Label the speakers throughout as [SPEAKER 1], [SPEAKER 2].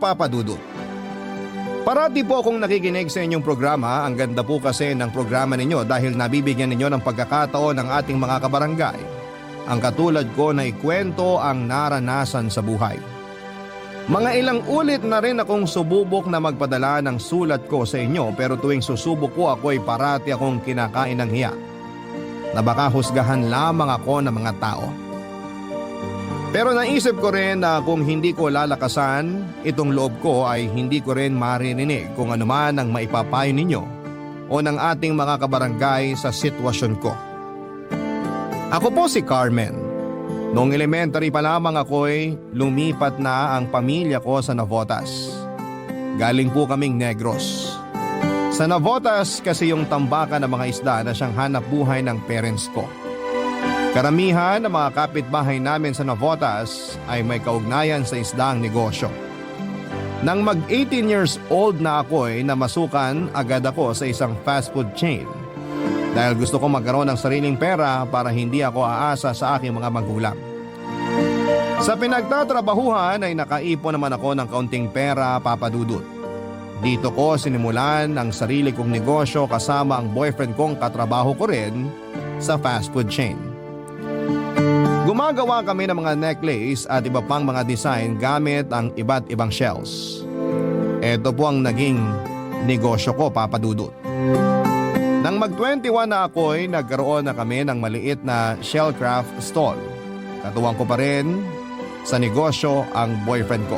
[SPEAKER 1] Papa Dudut. Parati po akong nakikinig sa inyong programa. Ang ganda po kasi ng programa ninyo dahil nabibigyan ninyo ng pagkakataon ng ating mga kabarangay. Ang katulad ko na ikwento ang naranasan sa buhay. Mga ilang ulit na rin akong sububok na magpadala ng sulat ko sa inyo pero tuwing susubok ko ako'y parati akong kinakain ng hiya. Na baka husgahan lamang ako ng mga tao. Pero naisip ko rin na kung hindi ko lalakasan, itong loob ko ay hindi ko rin maririnig kung ano man ang maipapayo ninyo o ng ating mga kabarangay sa sitwasyon ko. Ako po si Carmen. Noong elementary pa lamang ako'y lumipat na ang pamilya ko sa Navotas. Galing po kaming Negros. Sa Navotas kasi yung tambakan ng mga isda na siyang hanap buhay ng parents ko. Karamihan ng mga kapitbahay namin sa Navotas ay may kaugnayan sa isdaang negosyo. Nang mag 18 years old na ako ay namasukan agad ako sa isang fast food chain. Dahil gusto ko magkaroon ng sariling pera para hindi ako aasa sa aking mga magulang. Sa pinagtatrabahuhan ay nakaipon naman ako ng kaunting pera, Papa Dudut. Dito ko sinimulan ang sarili kong negosyo kasama ang boyfriend kong katrabaho ko rin sa fast food chain. Gumagawa kami ng mga necklace at iba pang mga design gamit ang iba't ibang shells. Ito po ang naging negosyo ko, Papa Dudut. Nang mag-21 na ako ay nagkaroon na kami ng maliit na shellcraft stall. Katuwang ko pa rin sa negosyo ang boyfriend ko.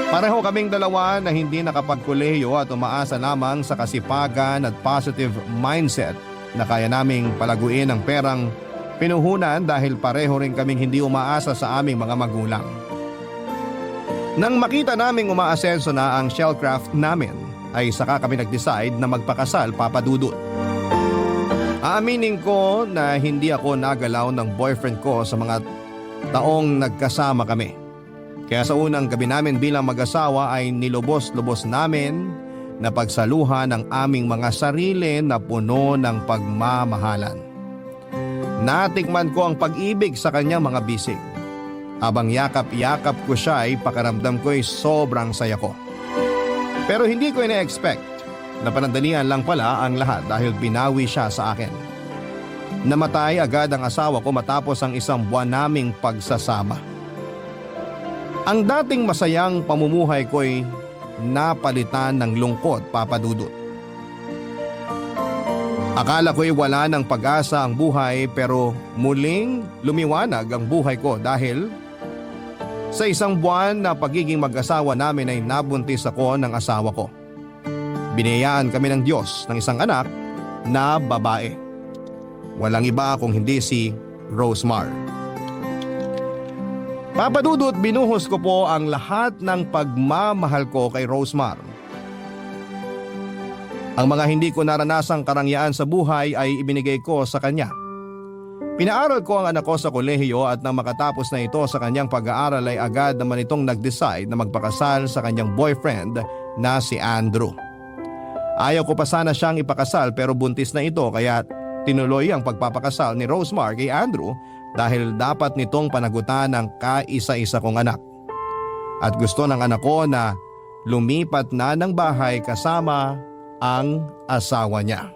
[SPEAKER 1] Pareho kaming dalawa na hindi nakapagkolehiyo at umaasa lamang sa kasipagan at positive mindset na kaya naming palaguin ang perang pinuhunan dahil pareho rin kaming hindi umaasa sa aming mga magulang. Nang makita naming umaasenso na ang shellcraft namin, ay saka kami nag-decide na magpakasal, Papa Dudut. Aaminin ko na hindi ako nagalaw ng boyfriend ko sa mga taong nagkasama kami. Kaya sa unang gabi namin bilang mag-asawa ay nilubos-lubos namin na pagsaluhan ang aming mga sarili na puno ng pagmamahalan. Natikman ko ang pag-ibig sa kanyang mga bisig. Habang yakap-yakap ko siya ay pakaramdam ko ay sobrang saya ko. Pero hindi ko ina-expect na panandalian lang pala ang lahat dahil binawi siya sa akin. Namatay agad ang asawa ko matapos ang isang buwan naming pagsasama. Ang dating masayang pamumuhay ko ay napalitan ng lungkot, Papa Dudut. Akala ko'y wala ng pag-asa ang buhay pero muling lumiwanag ang buhay ko dahil sa isang buwan na pagiging mag-asawa namin ay nabuntis ako ng asawa ko. Biniyayaan kami ng Diyos ng isang anak na babae. Walang iba kung hindi si Rosemar. Papa Dudut, binuhos ko po ang lahat ng pagmamahal ko kay Rosemar. Ang mga hindi ko naranasang karangyaan sa buhay ay ibinigay ko sa kanya. Pinaaral ko ang anak ko sa kolehiyo at nang makatapos na ito sa kanyang pag-aaral ay agad naman itong nag-decide na magpakasal sa kanyang boyfriend na si Andrew. Ayaw ko pa sana siyang ipakasal pero buntis na ito kaya tinuloy ang pagpapakasal ni Rosemar kay Andrew dahil dapat nitong panagutan ng kaisa-isa kong anak. At gusto ng anak ko na lumipat na ng bahay kasama ang asawa niya.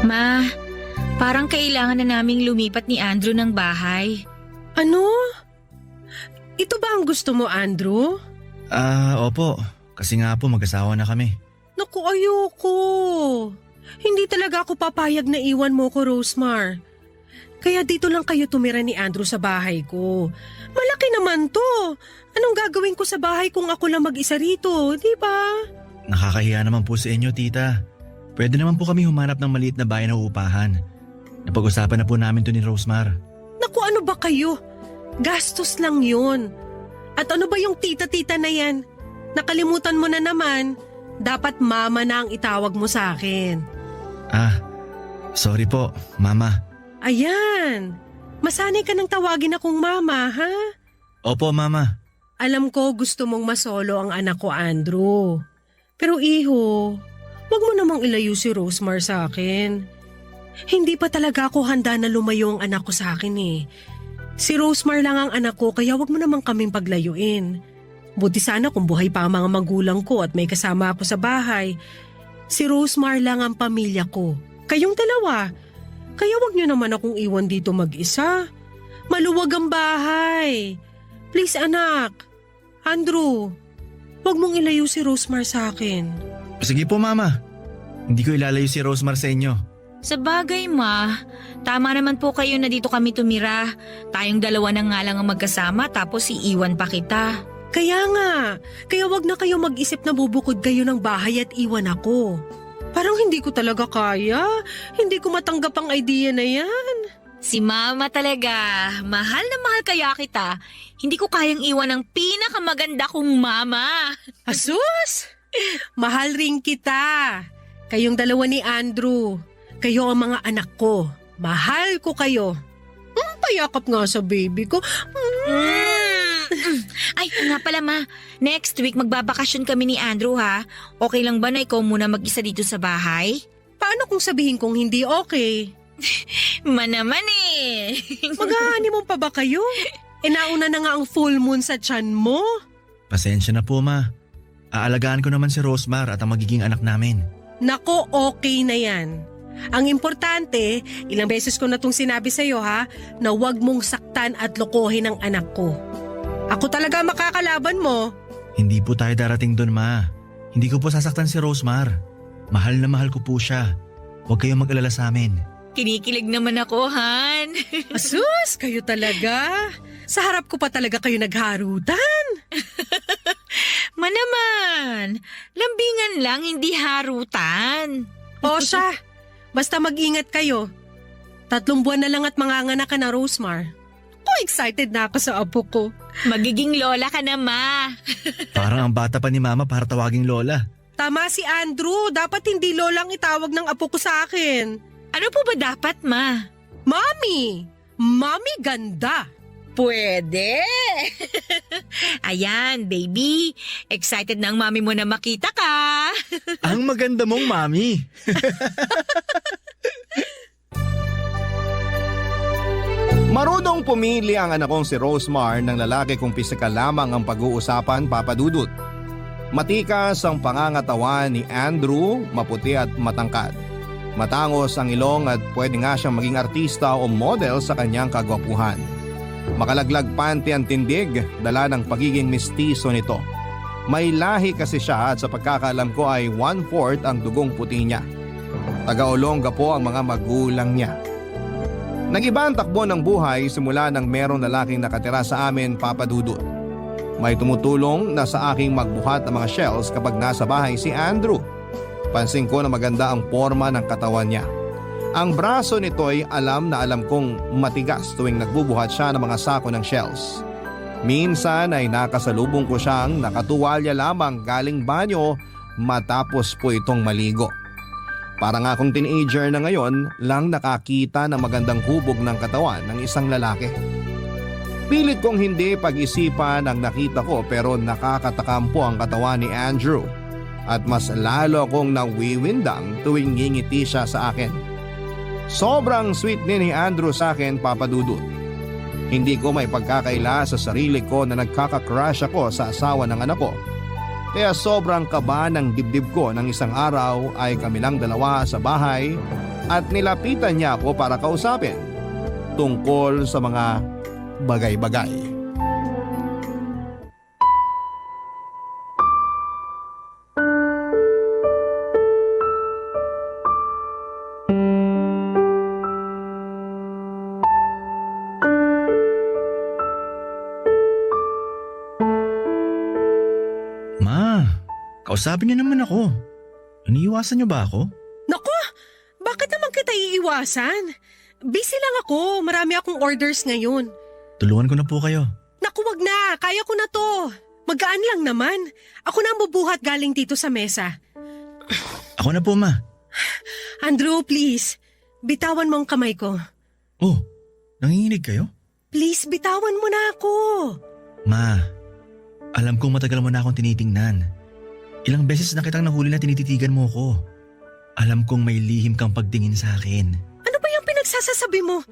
[SPEAKER 2] Ma, parang kailangan na naming lumipat ni Andrew ng bahay.
[SPEAKER 3] Ano? Ito ba ang gusto mo, Andrew?
[SPEAKER 4] Opo. Kasi nga po mag-asawa na kami.
[SPEAKER 3] Naku, ayoko. Hindi talaga ako papayag na iwan mo ko, Rosemar. Kaya dito lang kayo tumira ni Andrew sa bahay ko. Malaki naman to. Anong gagawin ko sa bahay kung ako lang mag-isa rito, di ba?
[SPEAKER 4] Nakakahiya naman po sa inyo, tita. Pwede naman po kami humanap ng maliit na bahay na uupahan. Napag-usapan na po namin to ni Rosemar.
[SPEAKER 3] Naku, ano ba kayo? Gastos lang yun. At ano ba yung tita-tita na yan? Nakalimutan mo na naman. Dapat mama na ang itawag mo sa akin.
[SPEAKER 4] Sorry po, mama.
[SPEAKER 3] Ayan. Masanay ka nang tawagin akong mama, ha?
[SPEAKER 4] Opo, mama.
[SPEAKER 3] Alam ko gusto mong masolo ang anak ko, Andrew. Pero iho, wag mo namang ilayo si Rosemar sa akin. Hindi pa talaga ako handa na lumayo ang anak ko sa akin eh. Si Rosemar lang ang anak ko kaya wag mo namang kaming paglayuin. Buti sana kung buhay pa ang mga magulang ko at may kasama ako sa bahay. Si Rosemar lang ang pamilya ko. Kayong dalawa. Kaya wag niyo naman akong iwan dito mag-isa. Maluwag ang bahay. Please anak. Andrew, wag mong ilayo si Rosemar sa akin.
[SPEAKER 4] Sige po, Mama. Hindi ko ilalayo si Rosemar sa inyo.
[SPEAKER 2] Sa bagay, Ma. Tama naman po kayo na dito kami tumira. Tayong dalawa na nga lang ang magkasama tapos iiwan pa kita.
[SPEAKER 3] Kaya nga, kaya wag na kayo mag-isip na bubukod kayo ng bahay at iwan ako. Parang hindi ko talaga kaya. Hindi ko matanggap ang idea na yan.
[SPEAKER 2] Si Mama talaga. Mahal na mahal kaya kita. Hindi ko kayang iwan ang pinakamaganda kong mama.
[SPEAKER 3] Asus! Mahal rin kita. Kayong dalawa ni Andrew. Kayo ang mga anak ko. Mahal ko kayo. Payakap nga sa baby ko.
[SPEAKER 2] Ay, nga pala Ma. Next week magbabakasyon kami ni Andrew ha. Okay lang ba na ikaw muna mag-isa dito sa bahay?
[SPEAKER 3] Paano kung sabihin kong hindi okay?
[SPEAKER 2] Ma naman eh.
[SPEAKER 3] Mag-honeymoon pa ba kayo? Nauna na nga ang full moon sa tiyan mo.
[SPEAKER 4] Pasensya na po, Ma. Aalagaan ko naman si Rosemar at ang magiging anak namin.
[SPEAKER 3] Nako, okay na yan. Ang importante, ilang beses ko na itong sinabi sa'yo ha, na huwag mong saktan at lokohin ang anak ko. Ako talaga makakalaban mo.
[SPEAKER 4] Hindi po tayo darating doon, Ma. Hindi ko po sasaktan si Rosemar. Mahal na mahal ko po siya. Huwag kayong mag-alala sa amin.
[SPEAKER 2] Kinikilig naman ako, Han.
[SPEAKER 3] Asus, kayo talaga. Sa harap ko pa talaga kayo nagharutan.
[SPEAKER 2] Ma naman. Lambingan lang, hindi harutan.
[SPEAKER 3] O siya, basta mag-ingat kayo. 3 buwan na lang at manganganak ka na, Rosemar. Excited na ako sa apo ko.
[SPEAKER 2] Magiging lola ka na, Ma.
[SPEAKER 4] Parang ang bata pa ni Mama para tawaging Lola.
[SPEAKER 3] Tama si Andrew, dapat hindi lolang itawag ng apo ko sa akin.
[SPEAKER 2] Ano po ba dapat, Ma?
[SPEAKER 3] Mami! Mami ganda!
[SPEAKER 2] Pwede. Ayan, baby. Excited na ang mami mo na makita ka.
[SPEAKER 4] Ang maganda mong Mami.
[SPEAKER 1] Marunong pumili ang anak kong si Rosemar ng lalaki kung pisikal lamang ang pag-uusapan, Papa Dudut. Matikas ang pangangatawan ni Andrew, maputi at matangkad. Matangos ang ilong at pwede nga siyang maging artista o model sa kanyang kagwapuhan. Makalaglag panty ang tindig, dala ng pagiging mistiso nito. May lahi kasi siya at sa pagkakaalam ko ay 1/4 ang dugong puti niya. Taga-Olonga po ang mga magulang niya. Nag-iba ang takbo ng buhay simula nang merong lalaking nakatira sa amin, Papa Dudut. May tumutulong na sa aking magbuhat ng mga shells kapag nasa bahay si Andrew. Pansin ko na maganda ang forma ng katawan niya. Ang braso nito'y alam na alam kong matigas tuwing nagbubuhat siya ng mga sako ng shells. Minsan ay nakasalubong ko siyang nakatuwalya lamang galing banyo matapos po itong maligo. Parang akong teenager na ngayon lang nakakita ng magandang hubog ng katawan ng isang lalaki. Pilit kong hindi pag-isipan ang nakita ko pero nakakatakam po ang katawan ni Andrew at mas lalo akong nawiwindang tuwing ngingiti siya sa akin. Sobrang sweet ni Andrew sa akin, Papa Dudut. Hindi ko may pagkakaila sa sarili ko na nagkaka-crush ako sa asawa ng anak ko. Kaya sobrang kaba ng dibdib ko ng isang araw ay kami lang dalawa sa bahay at nilapitan niya ako para kausapin tungkol sa mga bagay-bagay.
[SPEAKER 4] Kausapin niyo naman ako. Iniiwasan niyo ba ako?
[SPEAKER 3] Naku, bakit naman kita iiwasan? Busy lang ako, marami akong orders ngayon.
[SPEAKER 4] Tulungan ko na po kayo.
[SPEAKER 3] Naku, wag na, kaya ko na to. Magaan lang naman. Ako na ang bubuhat galing dito sa mesa.
[SPEAKER 4] Ako na po, Ma.
[SPEAKER 3] Andrew, please. Bitawan mo ang kamay ko.
[SPEAKER 4] Oh, nanginginig kayo?
[SPEAKER 3] Please, bitawan mo na ako.
[SPEAKER 4] Ma, Alam kong matagal mo na akong tinitingnan. Ilang beses na kitang nahuli na tinititigan mo ko. Alam kong may lihim kang pagtingin sa akin.
[SPEAKER 3] Ano ba yung pinagsasasabi mo?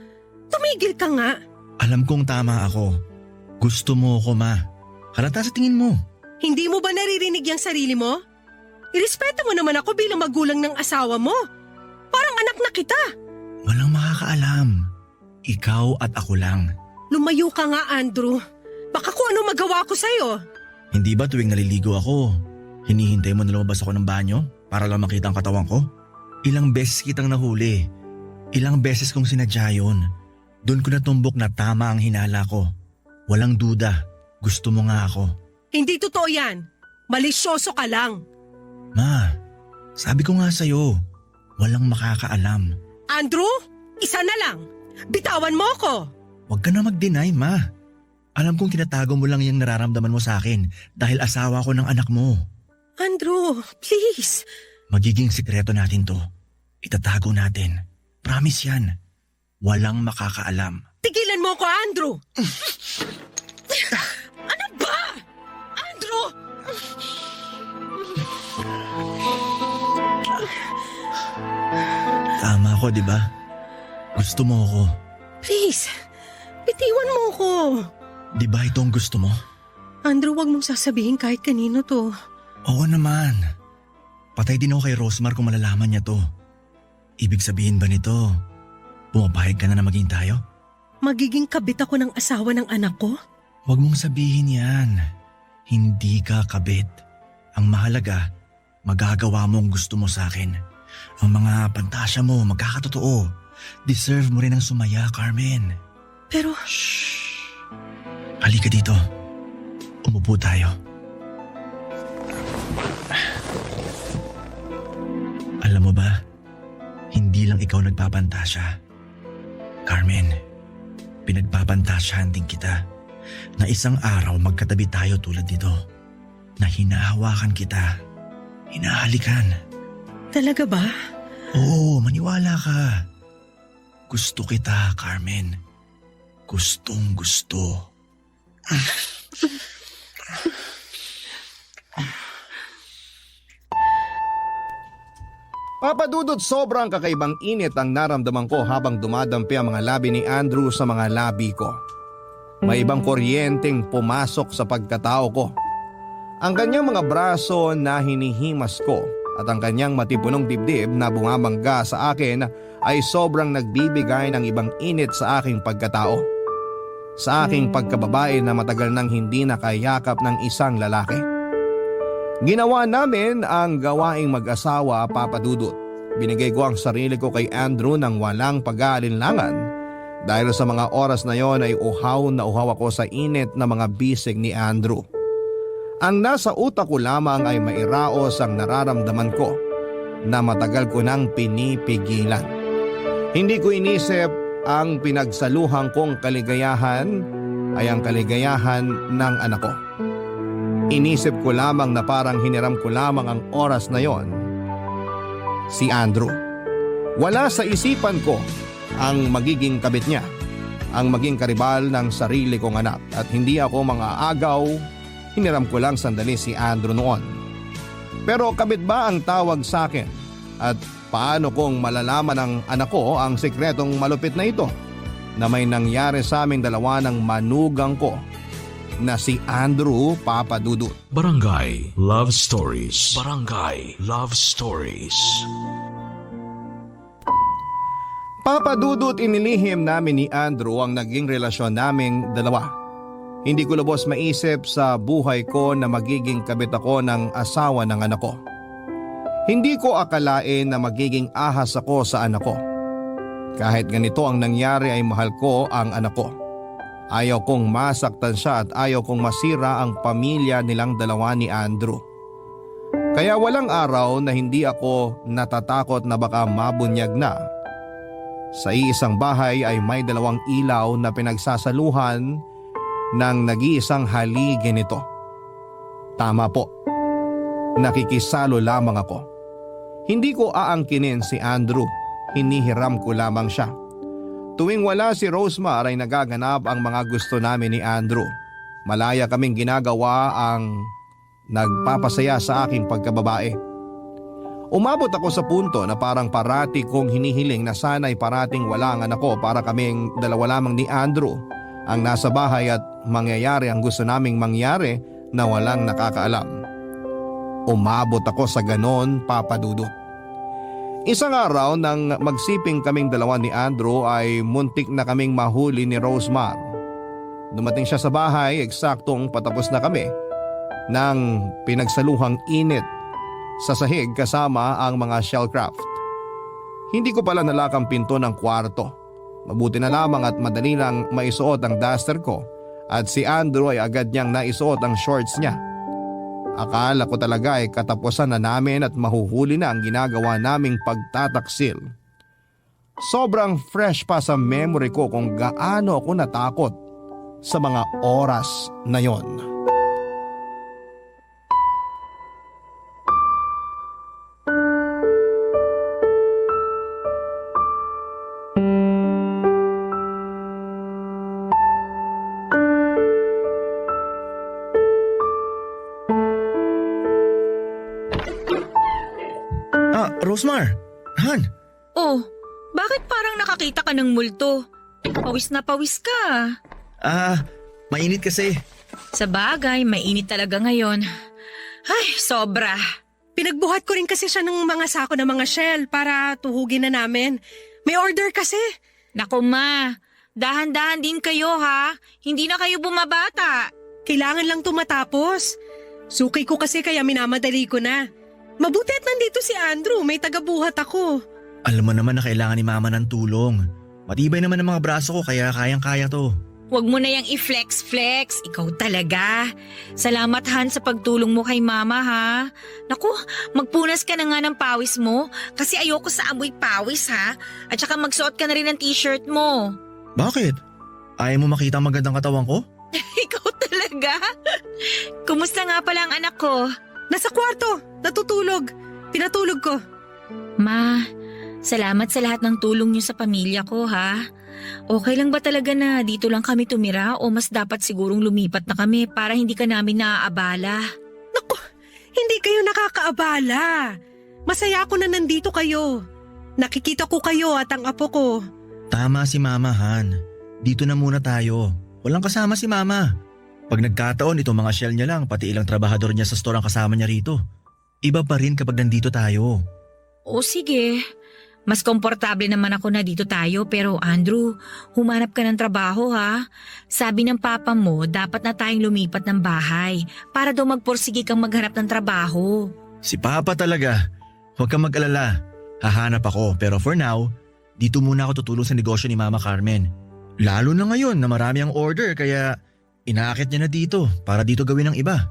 [SPEAKER 3] Tumigil ka nga.
[SPEAKER 4] Alam kong tama ako. Gusto mo ako, ma. Halata sa tingin mo.
[SPEAKER 3] Hindi mo ba naririnig yung sarili mo? Irespeto mo naman ako bilang magulang ng asawa mo. Parang anak na kita.
[SPEAKER 4] Walang makakaalam. Ikaw at ako lang.
[SPEAKER 3] Lumayo ka nga, Andrew. Baka kung ano magawa ko sa'yo.
[SPEAKER 4] Hindi ba tuwing naliligo ako, hinihintay mo na lumabas ako ng banyo para lang makita ang katawan ko? Ilang beses kitang nahuli. Ilang beses kong sinadya yun. Doon ko natumbok na tama ang hinala ko. Walang duda. Gusto mo nga ako.
[SPEAKER 3] Hindi totoo yan. Malisyoso ka lang.
[SPEAKER 4] Ma, sabi ko nga sa'yo, walang makakaalam.
[SPEAKER 3] Andrew, isa na lang. Bitawan mo ko.
[SPEAKER 4] Huwag ka na mag-deny, ma. Alam kong tinatago mo lang yung nararamdaman mo sa akin dahil asawa ko ng anak mo.
[SPEAKER 3] Andrew, please.
[SPEAKER 4] Magiging sikreto natin to. Itatago natin. Promise yan. Walang makakaalam.
[SPEAKER 3] Tigilan mo ko, Andrew. Ano ba? Andrew!
[SPEAKER 4] Tama ako, di ba? Gusto mo ako.
[SPEAKER 3] Please, bitiwan mo ko.
[SPEAKER 4] Di ba ito ang gusto mo?
[SPEAKER 3] Andrew, wag mong sasabihin kahit kanino to.
[SPEAKER 4] Oo naman. Patay din ako kay Rosemar kung malalaman niya to. Ibig sabihin ba nito, pumapayag ka na maging tayo?
[SPEAKER 3] Magiging kabit ako ng asawa ng anak ko?
[SPEAKER 4] Huwag mong sabihin yan. Hindi ka kabit. Ang mahalaga, magagawa mo ang gusto mo sa akin. Ang mga pantasya mo, magkakatotoo. Deserve mo rin ang sumaya, Carmen.
[SPEAKER 3] Pero...
[SPEAKER 4] Shh! Halika dito. Umupo tayo. Alam mo ba, hindi lang ikaw nagpapantasya. Carmen, pinagpapantasyahan din kita na isang araw magkatabi tayo tulad nito. Na hinahawakan kita, hinahalikan.
[SPEAKER 3] Talaga ba?
[SPEAKER 4] Oo, maniwala ka. Gusto kita, Carmen. Gustong gusto.
[SPEAKER 1] Papa Dudut, sobrang kakaibang init ang naramdaman ko habang dumadampi ang mga labi ni Andrew sa mga labi ko. May ibang kuryenteng pumasok sa pagkatao ko. Ang kanyang mga braso na hinihimas ko at ang kanyang matipunong dibdib na bumabangga sa akin ay sobrang nagbibigay ng ibang init sa aking pagkatao. Sa aking pagkababae na matagal nang hindi nakayakap ng isang lalaki. Ginawa namin ang gawaing mag-asawa, Papa Dudut. Binigay ko ang sarili ko kay Andrew nang walang pag-aalinlangan dahil sa mga oras na yon ay uhaw na uhaw ako sa init na mga bisig ni Andrew. Ang nasa utak ko lamang ay mairaos ang nararamdaman ko na matagal ko nang pinipigilan. Hindi ko inisip ang pinagsaluhan kong kaligayahan ay ang kaligayahan ng anak ko. Inisip ko lamang na parang hiniram ko lamang ang oras na yon. Si Andrew. Wala sa isipan ko ang magiging kabit niya, ang maging karibal ng sarili kong anak at hindi ako mga agaw, hiniram ko lang sandali si Andrew noon. Pero kabit ba ang tawag sa akin at paano kong malalaman ng anak ko ang sikretong malupit na ito na may nangyari sa aming dalawa ng manugang ko na si Andrew, Papa Dudut.
[SPEAKER 5] Barangay Love Stories. Barangay Love Stories.
[SPEAKER 1] Papa Dudut, inilihim namin ni Andrew ang naging relasyon naming dalawa. Hindi ko lubos maisip sa buhay ko na magiging kabit ako ng asawa ng anak ko. Hindi ko akalain na magiging ahas ako sa anak ko. Kahit ganito ang nangyari ay mahal ko ang anak ko. Ayaw kong masaktan siya at ayaw kong masira ang pamilya nilang dalawa ni Andrew. Kaya walang araw na hindi ako natatakot na baka mabunyag na. Sa iisang bahay ay may dalawang ilaw na pinagsasaluhan ng nag-iisang haligi nito. Tama po, nakikisalo lamang ako. Hindi ko aangkinin si Andrew, hinihiram ko lamang siya. Tuwing wala si Rosemar ay nagaganap ang mga gusto namin ni Andrew. Malaya kaming ginagawa ang nagpapasaya sa aking pagkababae. Umabot ako sa punto na parang parati kong hinihiling na sana'y parating wala ang anak ko para kaming dalawa lamang ni Andrew ang nasa bahay at mangyayari ang gusto naming mangyari na walang nakakaalam. Umabot ako sa ganon, Papa Dudut. Isang araw nang magsiping kaming dalawa ni Andrew ay muntik na kaming mahuli ni Rosemar. Dumating siya sa bahay eksaktong patapos na kami ng pinagsaluhang init sa sahig kasama ang mga shellcraft. Hindi ko pala nalakang pinto ng kwarto. Mabuti na lamang at madali lang maisuot ang duster ko at si Andrew ay agad niyang naisuot ang shorts niya. Akala ko talaga ay katapusan na namin at mahuhuli na ang ginagawa naming pagtataksil. Sobrang fresh pa sa memory ko kung gaano ako natakot sa mga oras na yon.
[SPEAKER 4] Rosemar! Han!
[SPEAKER 2] Oh, bakit parang nakakita ka ng multo? Pawis na pawis ka.
[SPEAKER 4] Mainit kasi.
[SPEAKER 2] Sa bagay, mainit talaga ngayon. Ay, sobra.
[SPEAKER 3] Pinagbuhat ko rin kasi siya ng mga sako ng mga shell para tuhugin na namin. May order kasi.
[SPEAKER 2] Naku ma, dahan-dahan din kayo ha. Hindi na kayo bumabata.
[SPEAKER 3] Kailangan lang tumatapos. Suki ko kasi kaya minamadali ko na. Mabuti at nandito si Andrew, may tagabuhat ako.
[SPEAKER 4] Alam mo naman na kailangan ni Mama ng tulong. Matibay naman ang mga braso ko kaya kayang-kaya to.
[SPEAKER 2] Huwag mo na yang i-flex-flex. Ikaw talaga. Salamat Han sa pagtulong mo kay Mama ha. Naku, magpunas ka na nga ng pawis mo kasi ayoko sa amoy pawis ha. At saka magsuot ka na rin ng t-shirt mo.
[SPEAKER 4] Bakit? Ayaw mo makita ang magandang katawan ko?
[SPEAKER 2] Ikaw talaga? Kumusta nga pala ang anak ko?
[SPEAKER 3] Nasa kwarto, natutulog. Pinatulog ko.
[SPEAKER 2] Ma, salamat sa lahat ng tulong niyo sa pamilya ko ha. Okay lang ba talaga na dito lang kami tumira o mas dapat sigurong lumipat na kami para hindi ka namin naaabala?
[SPEAKER 3] Naku, hindi kayo nakakaabala. Masaya ako na nandito kayo. Nakikita ko kayo at ang apo ko.
[SPEAKER 4] Tama si Mama, Han. Dito na muna tayo. Walang kasama si Mama. Pag nagkataon itong mga shell niya lang pati ilang trabahador niya sa store ang kasama niya rito. Iba pa rin kapag nandito tayo.
[SPEAKER 2] O sige, mas komportable naman ako na dito tayo pero Andrew, humanap ka ng trabaho ha. Sabi ng papa mo dapat na tayong lumipat ng bahay para daw magporsige kang maghanap ng trabaho.
[SPEAKER 4] Si Papa talaga. Huwag kang mag-alala. Hahanap ako pero for now, dito muna ako tutulong sa negosyo ni Mama Carmen. Lalo na ngayon na marami ang order kaya inaakit niya na dito para dito gawin ng iba.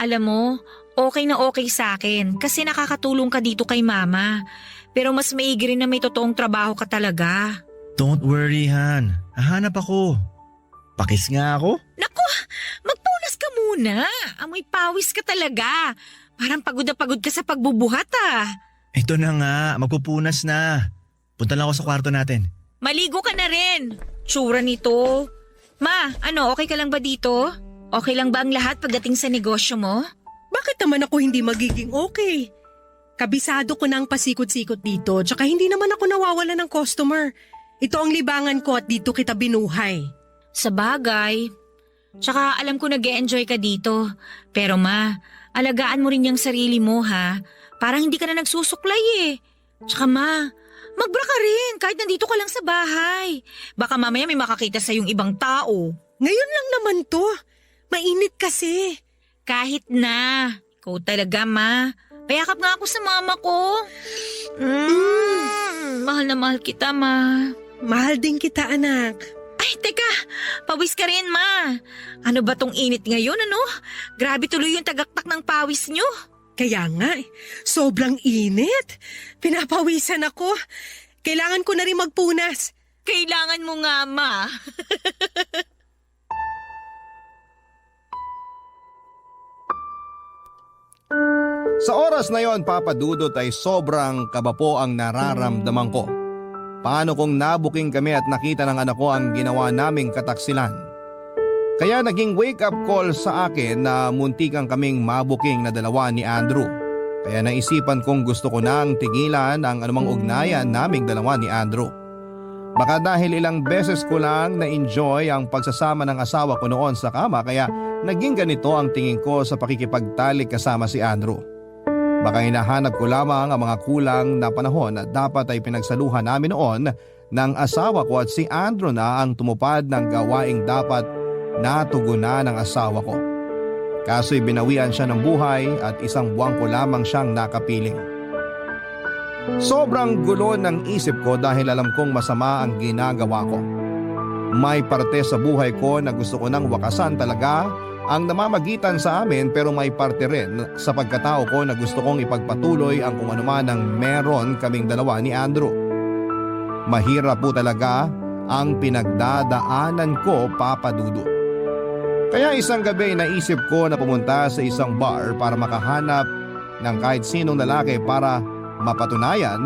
[SPEAKER 2] Alam mo, okay na okay sa akin kasi nakakatulong ka dito kay Mama. Pero mas maigi rin na may totoong trabaho ka talaga.
[SPEAKER 4] Don't worry, Han. Hahanap ako. Pakis nga ako.
[SPEAKER 2] Naku, magpunas ka muna. Amoy pawis ka talaga. Parang pagod na pagod ka sa pagbubuhat ah.
[SPEAKER 4] Ito na nga, magpupunas na. Punta lang ako sa kwarto natin.
[SPEAKER 2] Maligo ka na rin. Tsura nito. Ma, okay ka lang ba dito? Okay lang ba ang lahat pagdating sa negosyo mo?
[SPEAKER 3] Bakit naman ako hindi magiging okay? Kabisado ko na ang pasikot-sikot dito tsaka hindi naman ako nawawala ng customer. Ito ang libangan ko at dito kita binuhay.
[SPEAKER 2] Sa bagay. Tsaka alam ko nag-e-enjoy ka dito. Pero ma, alagaan mo rin yung sarili mo ha. Parang hindi ka na nagsusuklay eh. Tsaka ma, magbra ka rin kahit nandito ka lang sa bahay. Baka mamaya may makakita sa yung ibang tao.
[SPEAKER 3] Ngayon lang naman to. Mainit kasi.
[SPEAKER 2] Kahit na. Ikaw talaga ma. Payakap nga ako sa mama ko. Mahal na mahal kita ma.
[SPEAKER 3] Mahal din kita anak.
[SPEAKER 2] Ay teka, pawis ka rin ma. Ano ba tong init ngayon ano? Grabe tuloy yung tagaktak ng pawis nyo.
[SPEAKER 3] Kaya nga sobrang init. Pinapawisan ako. Kailangan ko na rin magpunas.
[SPEAKER 2] Kailangan mo nga ma.
[SPEAKER 1] Sa oras na yon, Papa Dudut, ay sobrang kaba po ang nararamdaman ko. Paano kung nabuking kami at nakita ng anak ko ang ginawa naming kataksilan? Kaya naging wake-up call sa akin na muntikan kaming mabuking na dalawa ni Andrew. Kaya naisipan kong gusto ko nang tigilan ang anumang ugnayan naming dalawa ni Andrew. Baka dahil ilang beses ko lang na-enjoy ang pagsasama ng asawa ko noon sa kama kaya naging ganito ang tingin ko sa pakikipagtalik kasama si Andrew. Baka hinahanap ko lamang ang mga kulang na panahon na dapat ay pinagsaluhan namin noon ng asawa ko at si Andrew na ang tumupad ng gawaing dapat natugunan ng asawa ko. Kaso'y binawian siya ng buhay at 1 buwan ko lamang siyang nakapiling. Sobrang gulo ng isip ko dahil alam kong masama ang ginagawa ko. May parte sa buhay ko na gusto ko nang wakasan talaga ang namamagitan sa amin pero may parte rin sa pagkatao ko na gusto kong ipagpatuloy ang kung anuman ang meron kaming dalawa ni Andrew. Mahirap po talaga ang pinagdadaanan ko, Papa Dudut. Kaya isang gabi naisip ko na pumunta sa isang bar para makahanap ng kahit sinong lalaki para mapatunayan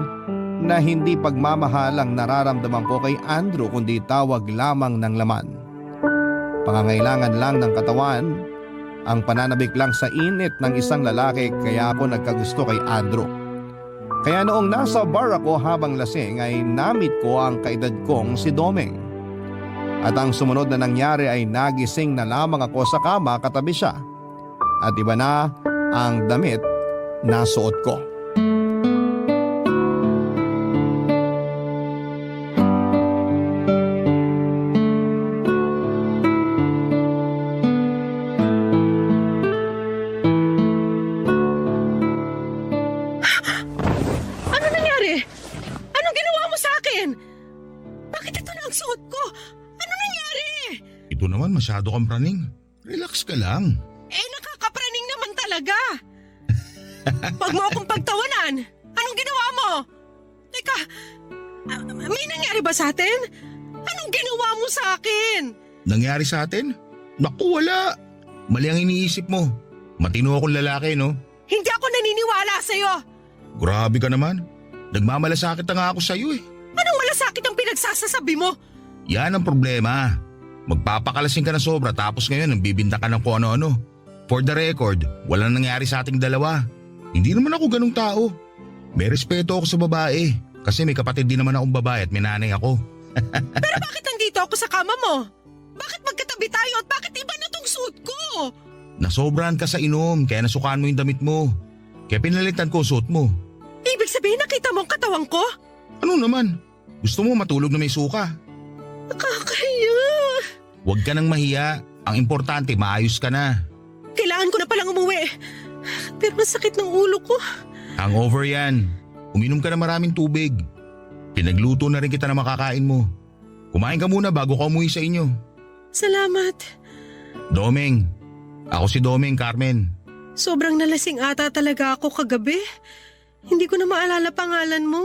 [SPEAKER 1] na hindi pagmamahal ang nararamdaman ko kay Andrew kundi tawag lamang ng laman. Pangangailangan lang ng katawan, ang pananabik lang sa init ng isang lalaki kaya ako nagkagusto kay Andrew. Kaya noong nasa bar ako habang lasing ay namit ko ang kaedad kong si Domeng. At ang sumunod na nangyari ay nagising na lamang ako sa kama katabi siya. At iba na ang damit na suot ko.
[SPEAKER 3] Ano nangyari? Anong ginawa mo sa akin? Bakit ito na ang suot ko? Ano nangyari?
[SPEAKER 6] Ito naman masyado kang praning. Relax ka lang.
[SPEAKER 3] Nakakapraning naman talaga. Pag mo akong pagtawanan, anong ginawa mo? Teka, may nangyari ba sa atin? Anong ginawa mo sa akin?
[SPEAKER 6] Nangyari sa atin? Naku, wala. Mali ang iniisip mo. Matino akong lalaki, no?
[SPEAKER 3] Hindi ako naniniwala sa'yo.
[SPEAKER 6] Grabe ka naman. Nagmamalasakit na nga ako sa'yo eh.
[SPEAKER 3] Anong malasakit ang pinagsasasabi mo?
[SPEAKER 6] Yan ang problema. Magpapakalasing ka na sobra tapos ngayon nagbibinta ka ng kung ano-ano. For the record, walang nangyari sa ating dalawa. Hindi naman ako ganung tao. May respeto ako sa babae kasi may kapatid din naman akong babae at may nanay ako.
[SPEAKER 3] Pero bakit nandito ako sa kama mo? Bakit magkatabi tayo at bakit iba na tong suot ko?
[SPEAKER 6] Nasobrahan ka sa inom kaya nasukaan mo yung damit mo. Kaya pinalitan ko suot mo.
[SPEAKER 3] Ibig sabihin nakita mo ang katawan ko?
[SPEAKER 6] Ano naman? Gusto mo matulog na may suka?
[SPEAKER 3] Nakakahiya.
[SPEAKER 6] Huwag ka nang mahiya. Ang importante, maayos ka na.
[SPEAKER 3] Kailangan ko na palang umuwi. Pero masakit ng ulo ko.
[SPEAKER 6] Hangover yan. Uminom ka na maraming tubig. Pinagluto na rin kita na makakain mo. Kumain ka muna bago ka umuwi sa inyo.
[SPEAKER 3] Salamat.
[SPEAKER 6] Domeng. Ako si Domeng, Carmen.
[SPEAKER 3] Sobrang nalasing ata talaga ako kagabi. Hindi ko na maalala pangalan mo.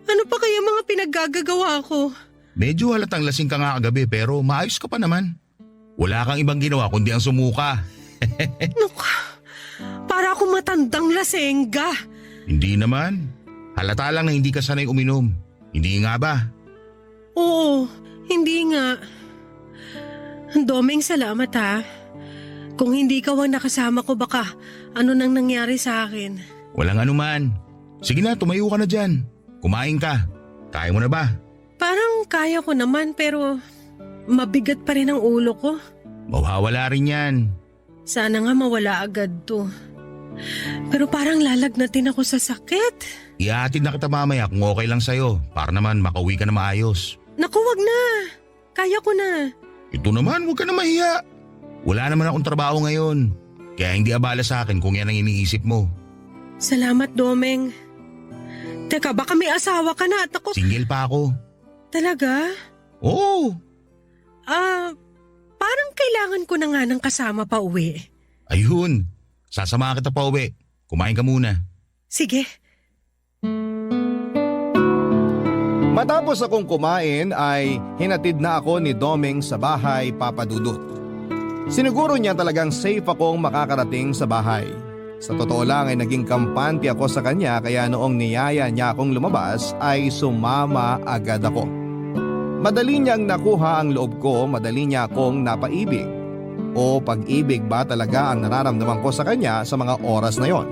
[SPEAKER 3] Ano pa kaya mga pinaggagawa ko?
[SPEAKER 6] Medyo halatang lasing ka nga kagabi pero maayos ka pa naman. Wala kang ibang ginawa kundi ang sumuka.
[SPEAKER 3] Naku, para akong matandang lasengga.
[SPEAKER 6] Hindi naman. Halata lang na hindi ka sanay uminom. Hindi nga ba?
[SPEAKER 3] Oo, hindi nga. Domeng, salamat ha. Kung hindi ka ang nakasama ko baka ano nang nangyari sa akin.
[SPEAKER 6] Walang anuman. Sige na, tumayo ka na dyan. Kumain ka. Kaya mo na ba?
[SPEAKER 3] Parang kaya ko naman pero mabigat pa rin ang ulo ko.
[SPEAKER 6] Mawawala rin yan.
[SPEAKER 3] Sana nga mawala agad to. Pero parang lalagnatin ako sa sakit.
[SPEAKER 6] Ihatid na kita mamaya kung okay lang sa'yo para naman makauwi ka na maayos.
[SPEAKER 3] Naku, wag na. Kaya ko na.
[SPEAKER 6] Ito naman, huwag ka na mahiya. Wala naman akong trabaho ngayon. Kaya hindi abala sa akin kung yan ang iniisip mo.
[SPEAKER 3] Salamat, Domeng. Teka, baka may asawa ka na at ako...
[SPEAKER 6] Single pa ako.
[SPEAKER 3] Talaga?
[SPEAKER 6] Oo.
[SPEAKER 3] Parang kailangan ko na nga ng kasama pa uwi.
[SPEAKER 6] Ayun. Sasama kita pa uwi. Kumain ka muna.
[SPEAKER 3] Sige.
[SPEAKER 1] Matapos akong kumain ay hinatid na ako ni Domeng sa bahay, Papa Dudut. Siniguro niya talagang safe akong makakarating sa bahay. Sa totoo lang ay naging kampante ako sa kanya kaya noong niyaya niya akong lumabas ay sumama agad ako. Madali niyang nakuha ang loob ko, madali niya akong napaibig O pag-ibig ba talaga ang nararamdaman ko sa kanya sa mga oras na yon?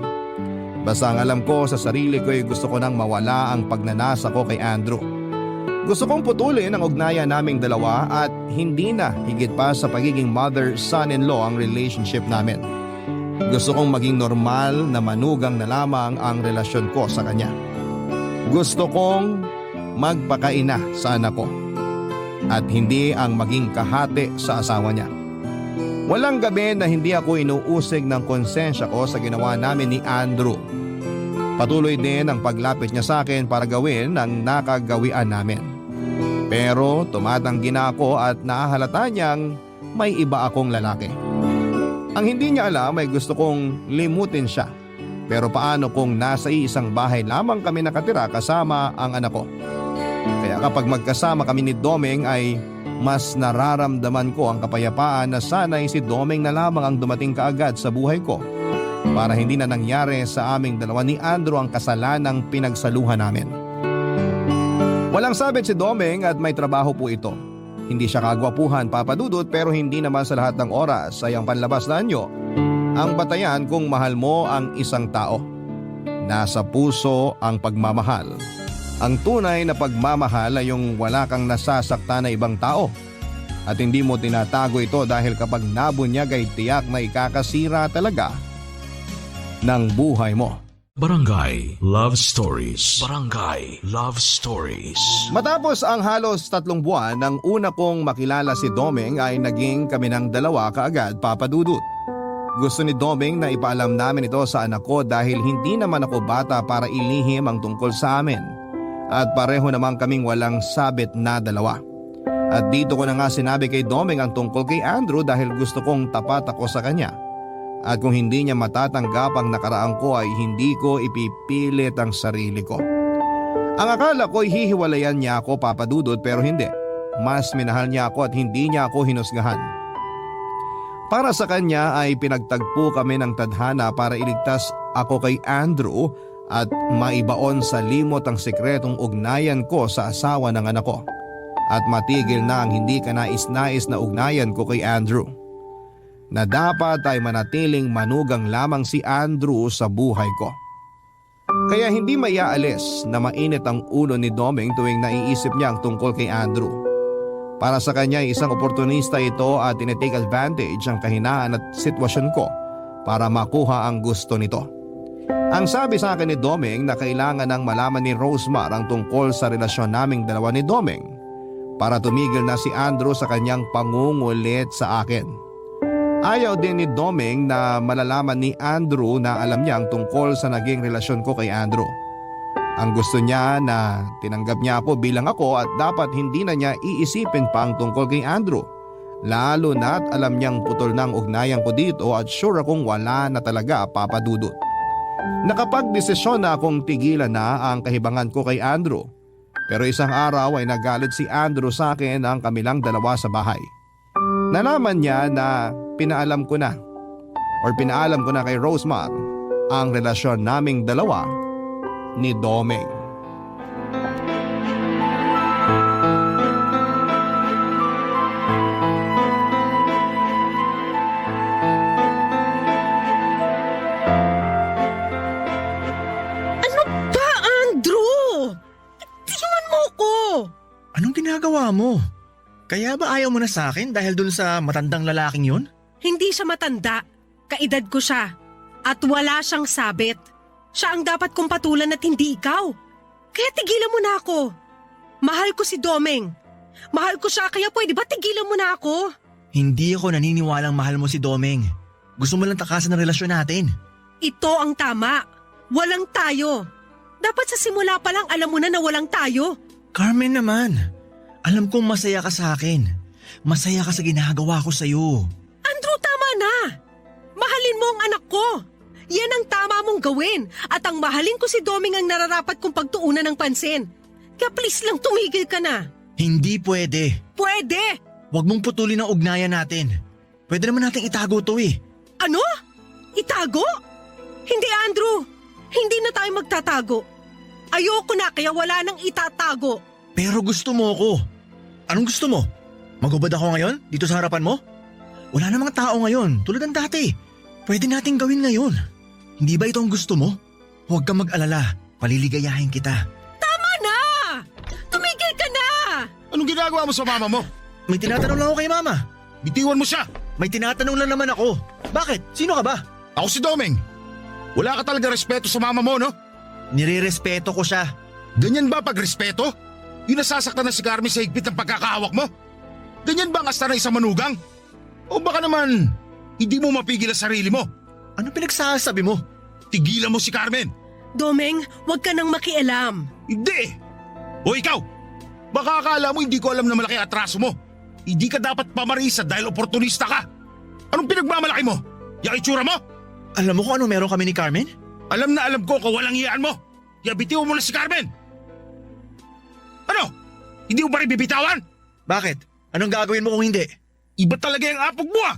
[SPEAKER 1] Basta ang alam ko sa sarili ko ay gusto ko nang mawala ang pagnanasa ko kay Andrew. Gusto kong putulin ang ugnayan naming dalawa at hindi na higit pa sa pagiging mother-son-in-law ang relationship namin. Gusto kong maging normal na manugang na lamang ang relasyon ko sa kanya. Gusto kong magpakaina sa anak ko at hindi ang maging kahati sa asawa niya. Walang gabi na hindi ako inuusig ng konsensya ko sa ginawa namin ni Andrew. Patuloy din ang paglapit niya sa akin para gawin ang nakagawian namin. Pero tumatanggi na ako at nahahalata niyang may iba akong lalaki. Ang hindi niya alam ay gusto kong limutin siya. Pero paano kung nasa isang bahay lamang kami nakatira kasama ang anak ko? Kaya kapag magkasama kami ni Domeng ay mas nararamdaman ko ang kapayapaan na sana'y si Domeng na lamang ang dumating kaagad sa buhay ko para hindi na nangyari sa aming dalawa ni Andrew ang kasalanang pinagsaluhan namin. Walang sabit si Domeng at may trabaho po ito. Hindi siya kagwapuhan, Papa Dudut, pero hindi naman sa lahat ng oras ay ang panlabas na anyo ang batayan kung mahal mo ang isang tao. Nasa puso ang pagmamahal. Ang tunay na pagmamahal ay yung wala kang nasasakta na ibang tao. At hindi mo tinatago ito dahil kapag nabunyag ay tiyak na ikakasira talaga ng buhay mo.
[SPEAKER 5] Barangay Love Stories. Barangay Love Stories.
[SPEAKER 1] Matapos ang halos 3 buwan nang una kong makilala si Domeng ay naging kami ng dalawa kaagad, Papa Dudut. Gusto ni Domeng na ipaalam namin ito sa anak ko dahil hindi naman ako bata para ilihim ang tungkol sa amin. At pareho naman kaming walang sabit na dalawa. At dito ko na nga sinabi kay Domeng ang tungkol kay Andrew dahil gusto kong tapat ako sa kanya. At kung hindi niya matatanggap ang nakaraan ko ay hindi ko ipipilit ang sarili ko. Ang akala ko ay hihiwalayan niya ako, Papa Dudut, pero hindi. Mas minahal niya ako at hindi niya ako hinusgahan. Para sa kanya ay pinagtagpo kami ng tadhana para iligtas ako kay Andrew at maibaon sa limot ang sikretong ugnayan ko sa asawa ng anak ko. At matigil na ang hindi kanais-nais na ugnayan ko kay Andrew. Na dapat ay manatiling manugang lamang si Andrew sa buhay ko. Kaya hindi maiaalis na mainit ang ulo ni Domeng tuwing naiisip niya ang tungkol kay Andrew. Para sa kanya ay isang oportunista ito at tinitake advantage ang kahinaan at sitwasyon ko para makuha ang gusto nito. Ang sabi sa akin ni Domeng na kailangan nang malaman ni Rosemar ang tungkol sa relasyon naming dalawa ni Domeng para tumigil na si Andrew sa kanyang pangungulit sa akin. Ayaw din ni Domeng na malalaman ni Andrew na alam niya ang tungkol sa naging relasyon ko kay Andrew. Ang gusto niya na tinanggap niya ako bilang ako at dapat hindi na niya iisipin pa ang tungkol kay Andrew. Lalo na't alam niyang putol na ang ugnayan ko dito at sure akong wala na talaga, Papa Dudut. Nakapagdesisyon na akong tigilan na ang kahibangan ko kay Andrew. Pero isang araw ay nagalit si Andrew sa akin ang kamilang dalawa sa bahay. Nalaman niya na pinaalam ko na kay Rosemar ang relasyon naming dalawa ni Domeng.
[SPEAKER 3] Ano ba, Andrew? Tingnan mo ko!
[SPEAKER 4] Anong ginagawa mo? Kaya ba ayaw mo na sa akin dahil dun sa matandang lalaking yun?
[SPEAKER 3] Hindi siya matanda. Kaedad ko siya. At wala siyang sabit. Siya ang dapat kong patulan at hindi ikaw. Kaya tigilan mo na ako. Mahal ko si Domeng. Mahal ko siya kaya pwede ba tigilan mo na ako?
[SPEAKER 4] Hindi ako naniniwalang mahal mo si Domeng. Gusto mo lang takasan ang relasyon natin.
[SPEAKER 3] Ito ang tama. Walang tayo. Dapat sa simula pa lang alam mo na walang tayo.
[SPEAKER 4] Carmen naman, alam kong masaya ka sa akin. Masaya ka sa ginagawa ko sa'yo.
[SPEAKER 3] Andrew, tama na. Mahalin mo ang anak ko. Yan ang tama mong gawin. At ang mahalin ko si Domeng ang nararapat kong pagtuunan ng pansin. Kaya please lang tumigil ka na.
[SPEAKER 4] Hindi pwede.
[SPEAKER 3] Pwede!
[SPEAKER 4] Huwag mong putulin ang ugnayan natin. Pwede naman nating itago to eh.
[SPEAKER 3] Ano? Itago? Hindi, Andrew. Hindi na tayo magtatago. Ayoko na kaya wala nang itatago.
[SPEAKER 4] Pero gusto mo ako. Anong gusto mo? Magubad ako ngayon dito sa harapan mo? Wala na mga tao ngayon, tulad ng dati. Pwede nating gawin ngayon. Hindi ba ito ang gusto mo? Huwag kang mag-alala, paliligayahin kita.
[SPEAKER 3] Tama na! Tumigil ka na!
[SPEAKER 6] Anong ginagawa mo sa mama mo?
[SPEAKER 4] May tinatanong lang ako kay Mama.
[SPEAKER 6] Bitiwan mo siya!
[SPEAKER 4] May tinatanong lang naman ako. Bakit? Sino ka ba?
[SPEAKER 6] Ako si Domeng. Wala ka talaga respeto sa mama mo, no?
[SPEAKER 4] Nirerespeto ko siya.
[SPEAKER 6] Ganyan ba pag respeto? Yung nasasaktan na si Carmen sa higpit ng pagkakahawak mo? Ganyan ba ang asta ng isang manugang? O baka naman, hindi mo mapigil ang sarili mo?
[SPEAKER 4] Ano pinagsasabi mo?
[SPEAKER 6] Tigilan mo si Carmen!
[SPEAKER 3] Domeng, huwag ka nang makialam.
[SPEAKER 6] Hindi! O ikaw! Baka akala mo hindi ko alam na malaki ang atraso mo. Hindi ka dapat pamarisa dahil oportunista ka. Anong pinagmamalaki mo? Yung itsura mo?
[SPEAKER 4] Alam mo kung ano meron kami ni Carmen?
[SPEAKER 6] Alam na alam ko kung walang iyaan mo. Kaya bitiwan mo na si Carmen. Ano? Hindi mo ba rin bibitawan?
[SPEAKER 4] Bakit? Anong gagawin mo kung hindi?
[SPEAKER 6] Iba talaga yung apog mo ah!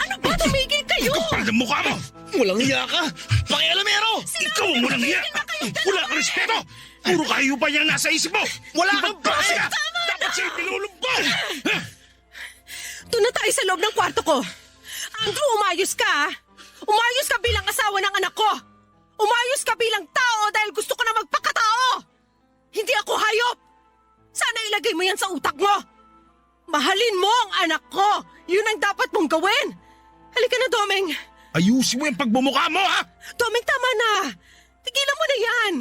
[SPEAKER 3] Ano ba? Tumigil kayo!
[SPEAKER 6] Kapal ng mukha mo!
[SPEAKER 4] Walang iya ka! Pakialamero!
[SPEAKER 6] Ikaw ang walang iya! Wala kang respeto! Puro kayo pa niyang nasa isip mo!
[SPEAKER 4] Wala
[SPEAKER 6] Ibang
[SPEAKER 4] kang
[SPEAKER 6] klase ka! Dapat sa'yo pinulumpan!
[SPEAKER 3] Doon na tayo sa loob ng kwarto ko. Andrew, umayos ka ah. Umayos ka bilang asawa ng anak ko. Umayos ka bilang tao dahil gusto ko na magpakatao. Hindi ako hayop. Sana ilagay mo yan sa utak mo. Mahalin mo ang anak ko. Yun ang dapat mong gawin. Halika na, Domeng.
[SPEAKER 6] Ayusin mo yung pagbumukha mo ha!
[SPEAKER 3] Domeng, tama na. Tigilan mo na yan.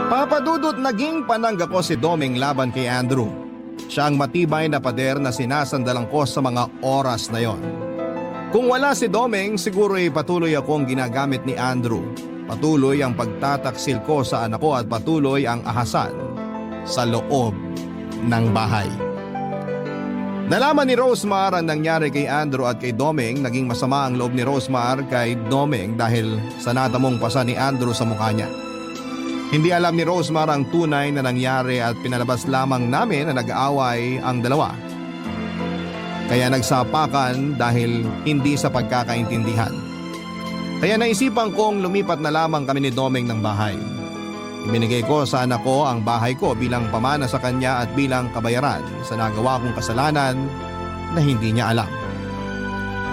[SPEAKER 1] Papadudot naging panangga ko si Domeng laban kay Andrew. Siya ang matibay na pader na sinasandalan ko sa mga oras na yon. Kung wala si Domeng, siguro ay patuloy akong ginagamit ni Andrew. Patuloy ang pagtataksil ko sa anak ko at patuloy ang ahasan sa loob ng bahay. Nalaman ni Rosemar ang nangyari kay Andrew at kay Domeng. Naging masama ang loob ni Rosemar kay Domeng dahil sa natamong pasa ni Andrew sa mukha niya. Hindi alam ni Rosemar ang tunay na nangyari at pinalabas lamang namin na nag-aaway ang dalawa. Kaya nagsapakan dahil hindi sa pagkakaintindihan. Kaya naisipan kong lumipat na lamang kami ni Domeng ng bahay. Ibinigay ko sa anak ko ang bahay ko bilang pamana sa kanya at bilang kabayaran sa nagawa kong kasalanan na hindi niya alam.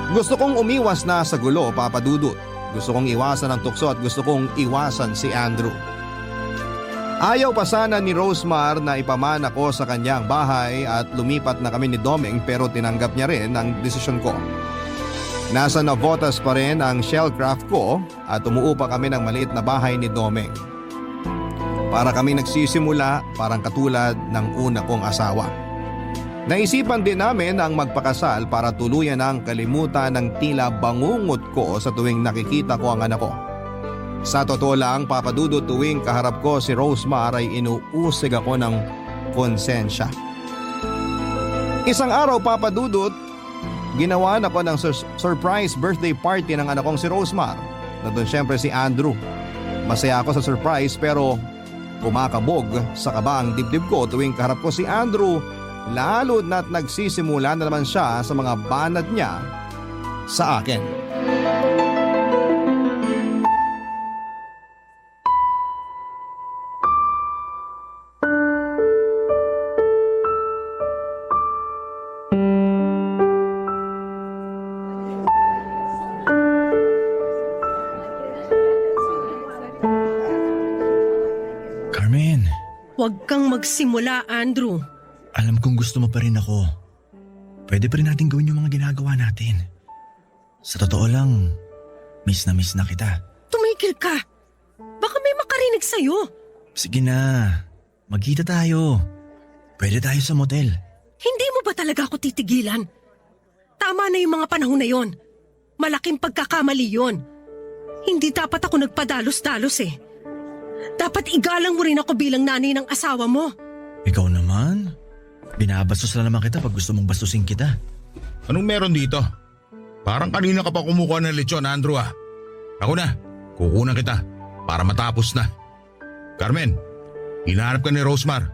[SPEAKER 1] Gusto kong umiwas na sa gulo, Papa Dudut. Gusto kong iwasan ang tukso at gusto kong iwasan si Andrew. Ayaw pa sana ni Rosemar na ipamana ko sa kanya ang bahay at lumipat na kami ni Domeng pero tinanggap niya rin ang desisyon ko. Nasa Navotas pa rin ang shellcraft ko at umuupa kami ng maliit na bahay ni Domeng. Para kami nagsisimula parang katulad ng una kong asawa. Naisipan din namin ang magpakasal para tuluyan ang kalimutan ng tila bangungot ko sa tuwing nakikita ko ang anak ko. Sa totoo lang, Papa Dudut, tuwing kaharap ko si Rosemar ay inuusig ako ng konsensya. Isang araw, Papa Dudut, ginawan ako ng surprise birthday party ng anak kong si Rosemar. Nandun siyempre si Andrew. Masaya ako sa surprise pero kumakabog sa kaba ang dibdib ko tuwing kaharap ko si Andrew, lalo na't nagsisimula na naman siya sa mga banat niya sa akin.
[SPEAKER 4] Carmen,
[SPEAKER 3] Huwag kang magsimula, Andrew.
[SPEAKER 4] alam kong gusto mo pa rin ako. Pwede pa rin natin gawin yung mga ginagawa natin. Sa totoo lang, miss na kita.
[SPEAKER 3] Tumigil ka. Baka may makarinig sa'yo.
[SPEAKER 4] Sige na, magkita tayo. Pwede tayo sa motel.
[SPEAKER 3] Hindi mo ba talaga ako titigilan? Tama na yung mga panahon na yon. Malaking pagkakamali yon. Hindi dapat ako nagpadalos-dalos eh. Dapat igalang mo rin ako bilang nanay ng asawa mo.
[SPEAKER 4] Ikaw naman? Binabastos na naman kita pag gusto mong bastusin kita.
[SPEAKER 6] Anong meron dito? Parang kanina ka pa kumukuha ng lechon, Andrew ah. Ako na, kukunan kita para matapos na. Carmen, hinahanap ka ni Rosemar.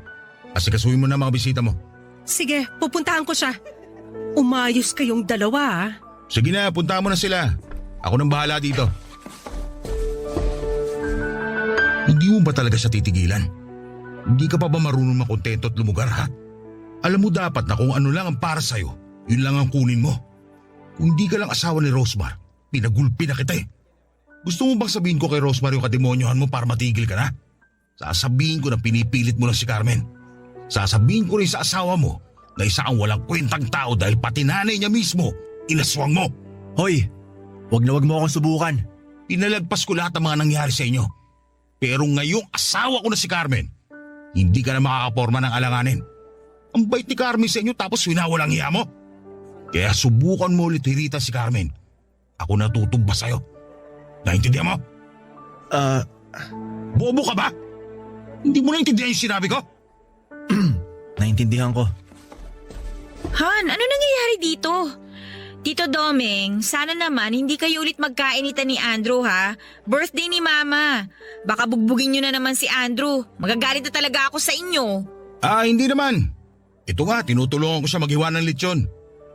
[SPEAKER 6] Asikasuhin mo na mga bisita mo.
[SPEAKER 3] Sige, pupuntahan ko siya. Umayos kayong dalawa ah.
[SPEAKER 6] Sige na, punta mo na sila. Ako nang bahala dito. Hindi mo ba talaga siya titigilan? Hindi ka pa ba marunong makontento at lumugar ha? Alam mo dapat na kung ano lang ang para sa'yo, yun lang ang kunin mo. Kung hindi ka lang asawa ni Rosmar, pinagulpi na kita eh. Gusto mo bang sabihin ko kay Rosmar yung kademonyohan mo para matigil ka na? Sasabihin ko na pinipilit mo lang si Carmen. Sasabihin ko rin sa asawa mo na isa kang walang kwentang tao dahil pati nanay niya mismo, inaswang mo.
[SPEAKER 4] Hoy, wag mo akong subukan.
[SPEAKER 6] Pinalagpas ko lahat ng mga nangyari sa inyo. Pero ngayong asawa ko na si Carmen, hindi ka na makakaporma ng alanganin. Ang bait ni Carmen sa inyo tapos winawalang hiya mo. Kaya subukan mo ulit hirita si Carmen. Ako natutugba sa'yo. Naintindihan mo? Bobo ka ba? Hindi mo naintindihan yung sinabi ko?
[SPEAKER 4] Naintindihan ko.
[SPEAKER 2] Han, ano nangyayari dito? Tito Domeng, sana naman hindi kayo ulit magkainitan ni Andrew ha. Birthday ni Mama. Baka bugbugin nyo na naman si Andrew. Magagalit na talaga ako sa inyo.
[SPEAKER 6] Hindi naman. Ito nga, tinutulungan ko siya maghiwa ng lechon.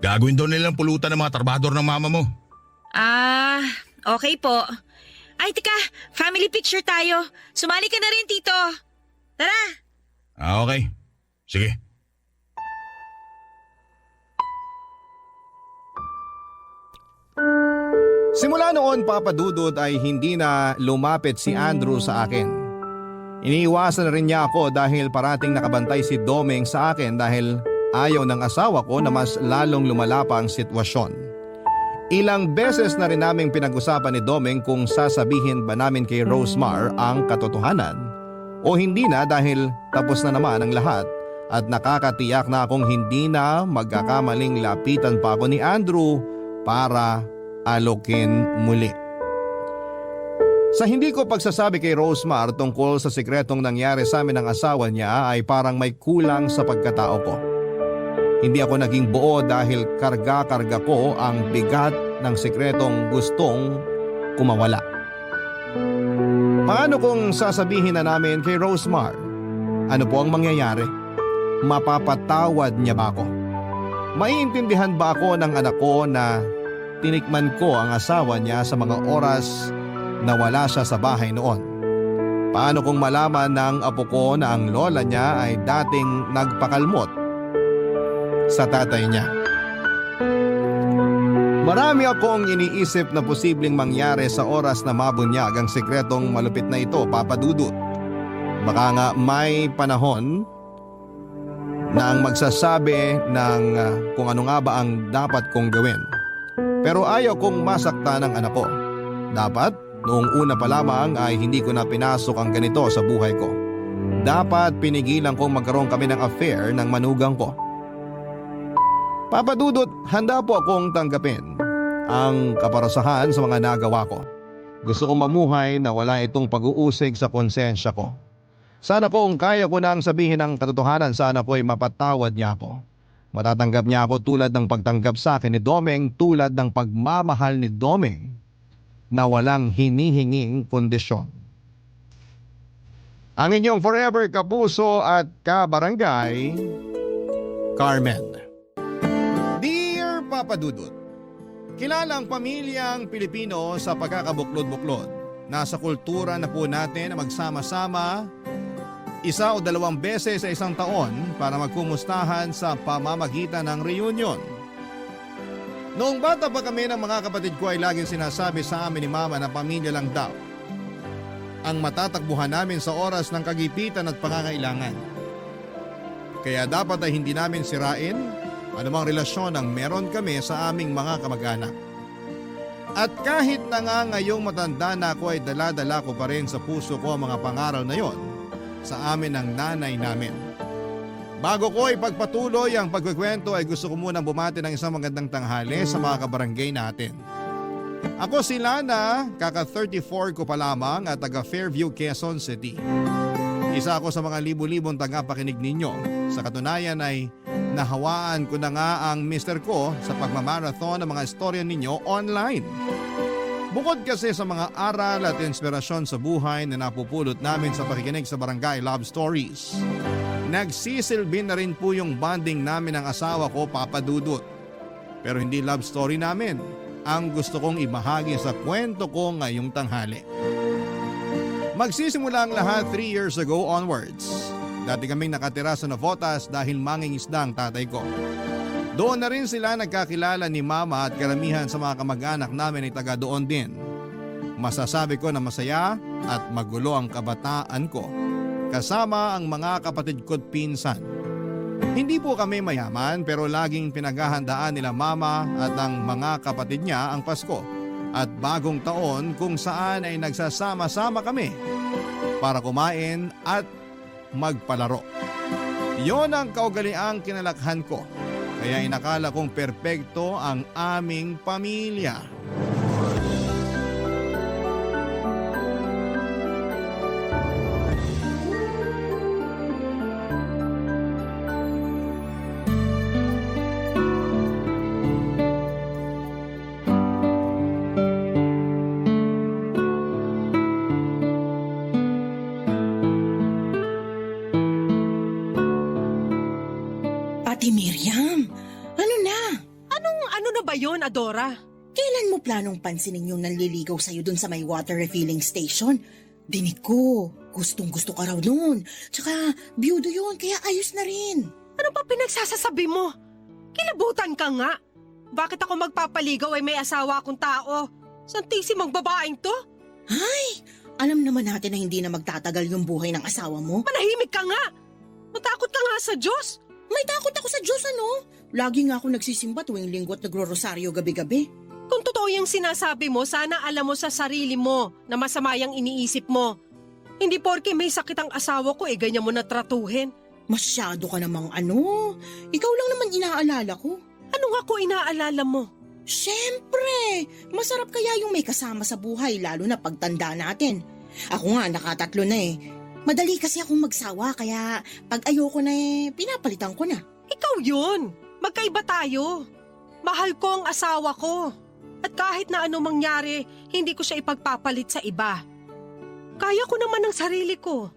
[SPEAKER 6] Gagawin daw nilang pulutan ng mga trabador ng mama mo.
[SPEAKER 2] Okay po. Ay, teka, family picture tayo. Sumali ka na rin, Tito. Tara!
[SPEAKER 6] Okay. Sige.
[SPEAKER 1] Simula noon, Papa Dudut, ay hindi na lumapit si Andrew sa akin. Iniiwasan na rin niya ako dahil parating nakabantay si Domeng sa akin dahil ayaw ng asawa ko na mas lalong lumalapa ang sitwasyon. Ilang beses na rin naming pinag-usapan ni Domeng kung sasabihin ba namin kay Rosemar ang katotohanan o hindi na dahil tapos na naman ang lahat at nakakatiyak na akong hindi na magkakamaling lapitan pa ako ni Andrew para alokin muli. Sa hindi ko pagsasabi kay Rosemar tungkol sa sikretong nangyari sa amin ng asawa niya ay parang may kulang sa pagkatao ko. Hindi ako naging buo dahil karga-karga ko ang bigat ng sikretong gustong kumawala. Paano kung sasabihin na namin kay Rosemar? Ano po ang mangyayari? Mapapatawad niya ba ako? Maiintindihan ba ako ng anak ko na tinikman ko ang asawa niya sa mga oras na wala siya sa bahay noon? Paano kung malaman ng apo ko na ang lola niya ay dating nagpakalmot sa tatay niya? Marami akong iniisip na posibleng mangyari sa oras na mabunyag ang sikretong malupit na ito, Papa Dudut. Baka nga may panahon na ang magsasabi ng kung ano nga ba ang dapat kong gawin. Pero ayaw kong masaktan ng anak ko. Dapat, noong una pa lamang ay hindi ko na pinasok ang ganito sa buhay ko. Dapat pinigilan kong magkaroon kami ng affair ng manugang ko. Papa Dudut, handa po akong tanggapin ang kaparasahan sa mga nagawa ko. Gusto kong mamuhay na wala itong pag-uusig sa konsensya ko. Sana po kung kaya ko nang sabihin ang katotohanan, sana po ay mapatawad niya ako. Matatanggap niya ako tulad ng pagtanggap sa akin ni Domeng, tulad ng pagmamahal ni Domeng na walang hinihinging kondisyon. Ang inyong forever kapuso at kabarangay, Carmen. Dear Papa Dudut, kilalang pamilyang Pilipino sa pagkakabuklod-buklod. Nasa kultura na po natin na magsama-sama 1 o 2 beses sa isang taon para magkumustahan sa pamamagitan ng reunion. Noong bata pa kami ng mga kapatid ko ay laging sinasabi sa amin ni Mama na pamilya lang daw ang matatakbuhan namin sa oras ng kagipitan at pangangailangan. Kaya dapat ay hindi namin sirain anumang relasyon ang meron kami sa aming mga kamag-anak. At kahit na nga ngayong matanda na ako ay dala-dala ko pa rin sa puso ko ang mga pangaral na yon sa amin ng nanay namin. Bago ko ipagpatuloy ang pagkukwento ay gusto ko munang bumati ng isang magandang tanghali sa mga kabarangay natin. Ako si Lana, kaka-34 ko pa lamang at taga Fairview, Quezon City. Isa ako sa mga libu-libong tagapakinig ninyo. Sa katunayan ay nahawaan ko na nga ang mister ko sa pagmamarathon ng mga istorya ninyo online. Bukod kasi sa mga aral at inspirasyon sa buhay na napupulot namin sa pakikinig sa Barangay Love Stories, nagsisilbi na rin po yung bonding namin ng asawa ko, Papa Dudut. Pero hindi love story namin ang gusto kong ibahagi sa kwento ko ngayong tanghali. Magsisimula ang lahat 3 years ago onwards. Dati kaming nakatira sa Navotas dahil mangingisda ang tatay ko. Doon na rin sila nagkakilala ni Mama at karamihan sa mga kamag-anak namin ay taga doon din. Masasabi ko na masaya at magulo ang kabataan ko kasama ang mga kapatid ko't pinsan. Hindi po kami mayaman pero laging pinaghahandaan nila Mama at ang mga kapatid niya ang Pasko at bagong taon kung saan ay nagsasama-sama kami para kumain at magpalaro. Yon ang kaugaliang kinalakhan ko, kaya inakala kong perpekto ang aming pamilya.
[SPEAKER 7] Ate Miriam, ano na?
[SPEAKER 3] Ano na ba yon, Adora?
[SPEAKER 7] Kailan mo planong pansinin yung nanliligaw sa'yo dun sa may water refilling station? Dinig ko, gustong gusto ka raw nun. Tsaka, biyudo yun, kaya ayos na rin.
[SPEAKER 3] Ano pa pinagsasasabi mo? Kilabutan ka nga. Bakit ako magpapaligaw ay may asawa akong tao? Santisi mong babaeng to?
[SPEAKER 7] Ay, alam naman natin na hindi na magtatagal yung buhay ng asawa mo.
[SPEAKER 3] Manahimik ka nga! Matakot ka nga sa Diyos!
[SPEAKER 7] May takot ako sa Diyos, ano? Lagi nga ako nagsisimba tuwing linggo at nagro-rosaryo gabi-gabi.
[SPEAKER 3] Kung totoo yung sinasabi mo, sana alam mo sa sarili mo na masama yung iniisip mo. Hindi porke may sakit ang asawa ko ganyan mo na tratuhin.
[SPEAKER 7] Masyado ka namang ano. Ikaw lang naman inaalala ko.
[SPEAKER 3] Ano nga ko inaalala mo?
[SPEAKER 7] Siyempre, masarap kaya yung may kasama sa buhay lalo na pagtanda natin. Ako nga nakatatlo na eh. Madali kasi akong magsawa kaya pag ayoko na pinapalitan ko na.
[SPEAKER 3] Ikaw yun! Magkaiba tayo. Mahal ko ang asawa ko. At kahit na ano mangyari, hindi ko siya ipagpapalit sa iba. Kaya ko naman ang sarili ko.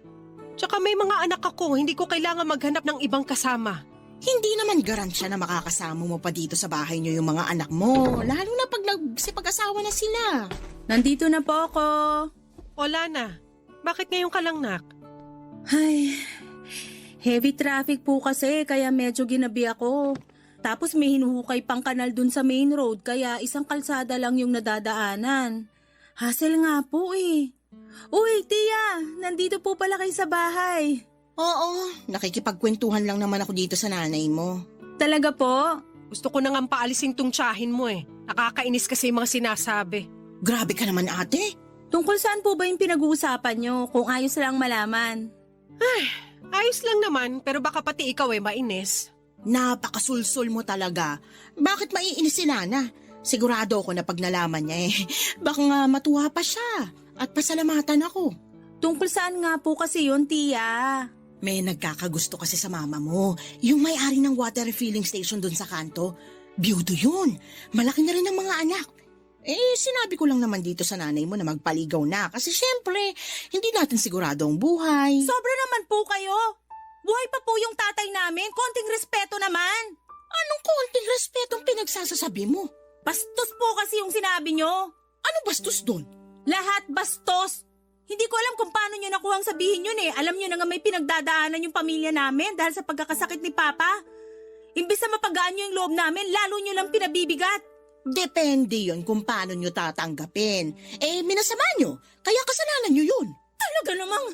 [SPEAKER 3] Tsaka may mga anak ako, hindi ko kailangan maghanap ng ibang kasama.
[SPEAKER 7] Hindi naman garansya na makakasama mo pa dito sa bahay niyo yung mga anak mo, lalo na pag nagsipag-asawa na sila.
[SPEAKER 8] Nandito na po ako.
[SPEAKER 3] Wala na. Bakit ngayon ka lang, nak?
[SPEAKER 8] Ay, heavy traffic po kasi kaya medyo ginabi ako. Tapos may hinuhukay pang kanal dun sa main road kaya isang kalsada lang yung nadadaanan. Hassle nga po eh. Uy, Tia, nandito po pala kayo sa bahay.
[SPEAKER 7] Oo, nakikipagkwentuhan lang naman ako dito sa nanay mo.
[SPEAKER 8] Talaga po?
[SPEAKER 3] Gusto ko nang paalisin tong tsahin mo Nakakainis kasi yung mga sinasabi.
[SPEAKER 7] Grabe ka naman ate.
[SPEAKER 8] Tungkol saan po ba yung pinag-uusapan nyo kung ayos lang malaman?
[SPEAKER 3] Ayos lang naman, pero baka pati ikaw mainis.
[SPEAKER 7] Napakasulsul mo talaga. Bakit maiinis si Nana? Sigurado ako na pag nalaman niya baka nga matuwa pa siya at pasalamatan ako.
[SPEAKER 8] Tungkol saan nga po kasi yun, Tia?
[SPEAKER 7] May nagkakagusto kasi sa mama mo. Yung may-ari ng water refilling station dun sa kanto. Biyudo yun. Malaki na rin ang mga anak. Sinabi ko lang naman dito sa nanay mo na magpaligaw na kasi syempre, hindi natin sigurado ang buhay.
[SPEAKER 8] Sobra naman po kayo. Buhay pa po yung tatay namin. Konting respeto naman.
[SPEAKER 7] Anong konting respetong pinagsasasabi mo?
[SPEAKER 8] Bastos po kasi yung sinabi nyo.
[SPEAKER 7] Ano bastos dun?
[SPEAKER 8] Lahat bastos. Hindi ko alam kung paano nyo nakuhang sabihin yun Alam nyo na nga may pinagdadaanan yung pamilya namin dahil sa pagkakasakit ni Papa. Imbis na mapagaan nyo yung loob namin, lalo nyo lang pinabibigat.
[SPEAKER 7] Depende yun kung paano nyo tatanggapin. Minasama nyo, kaya kasalanan nyo yun.
[SPEAKER 8] Talaga namang,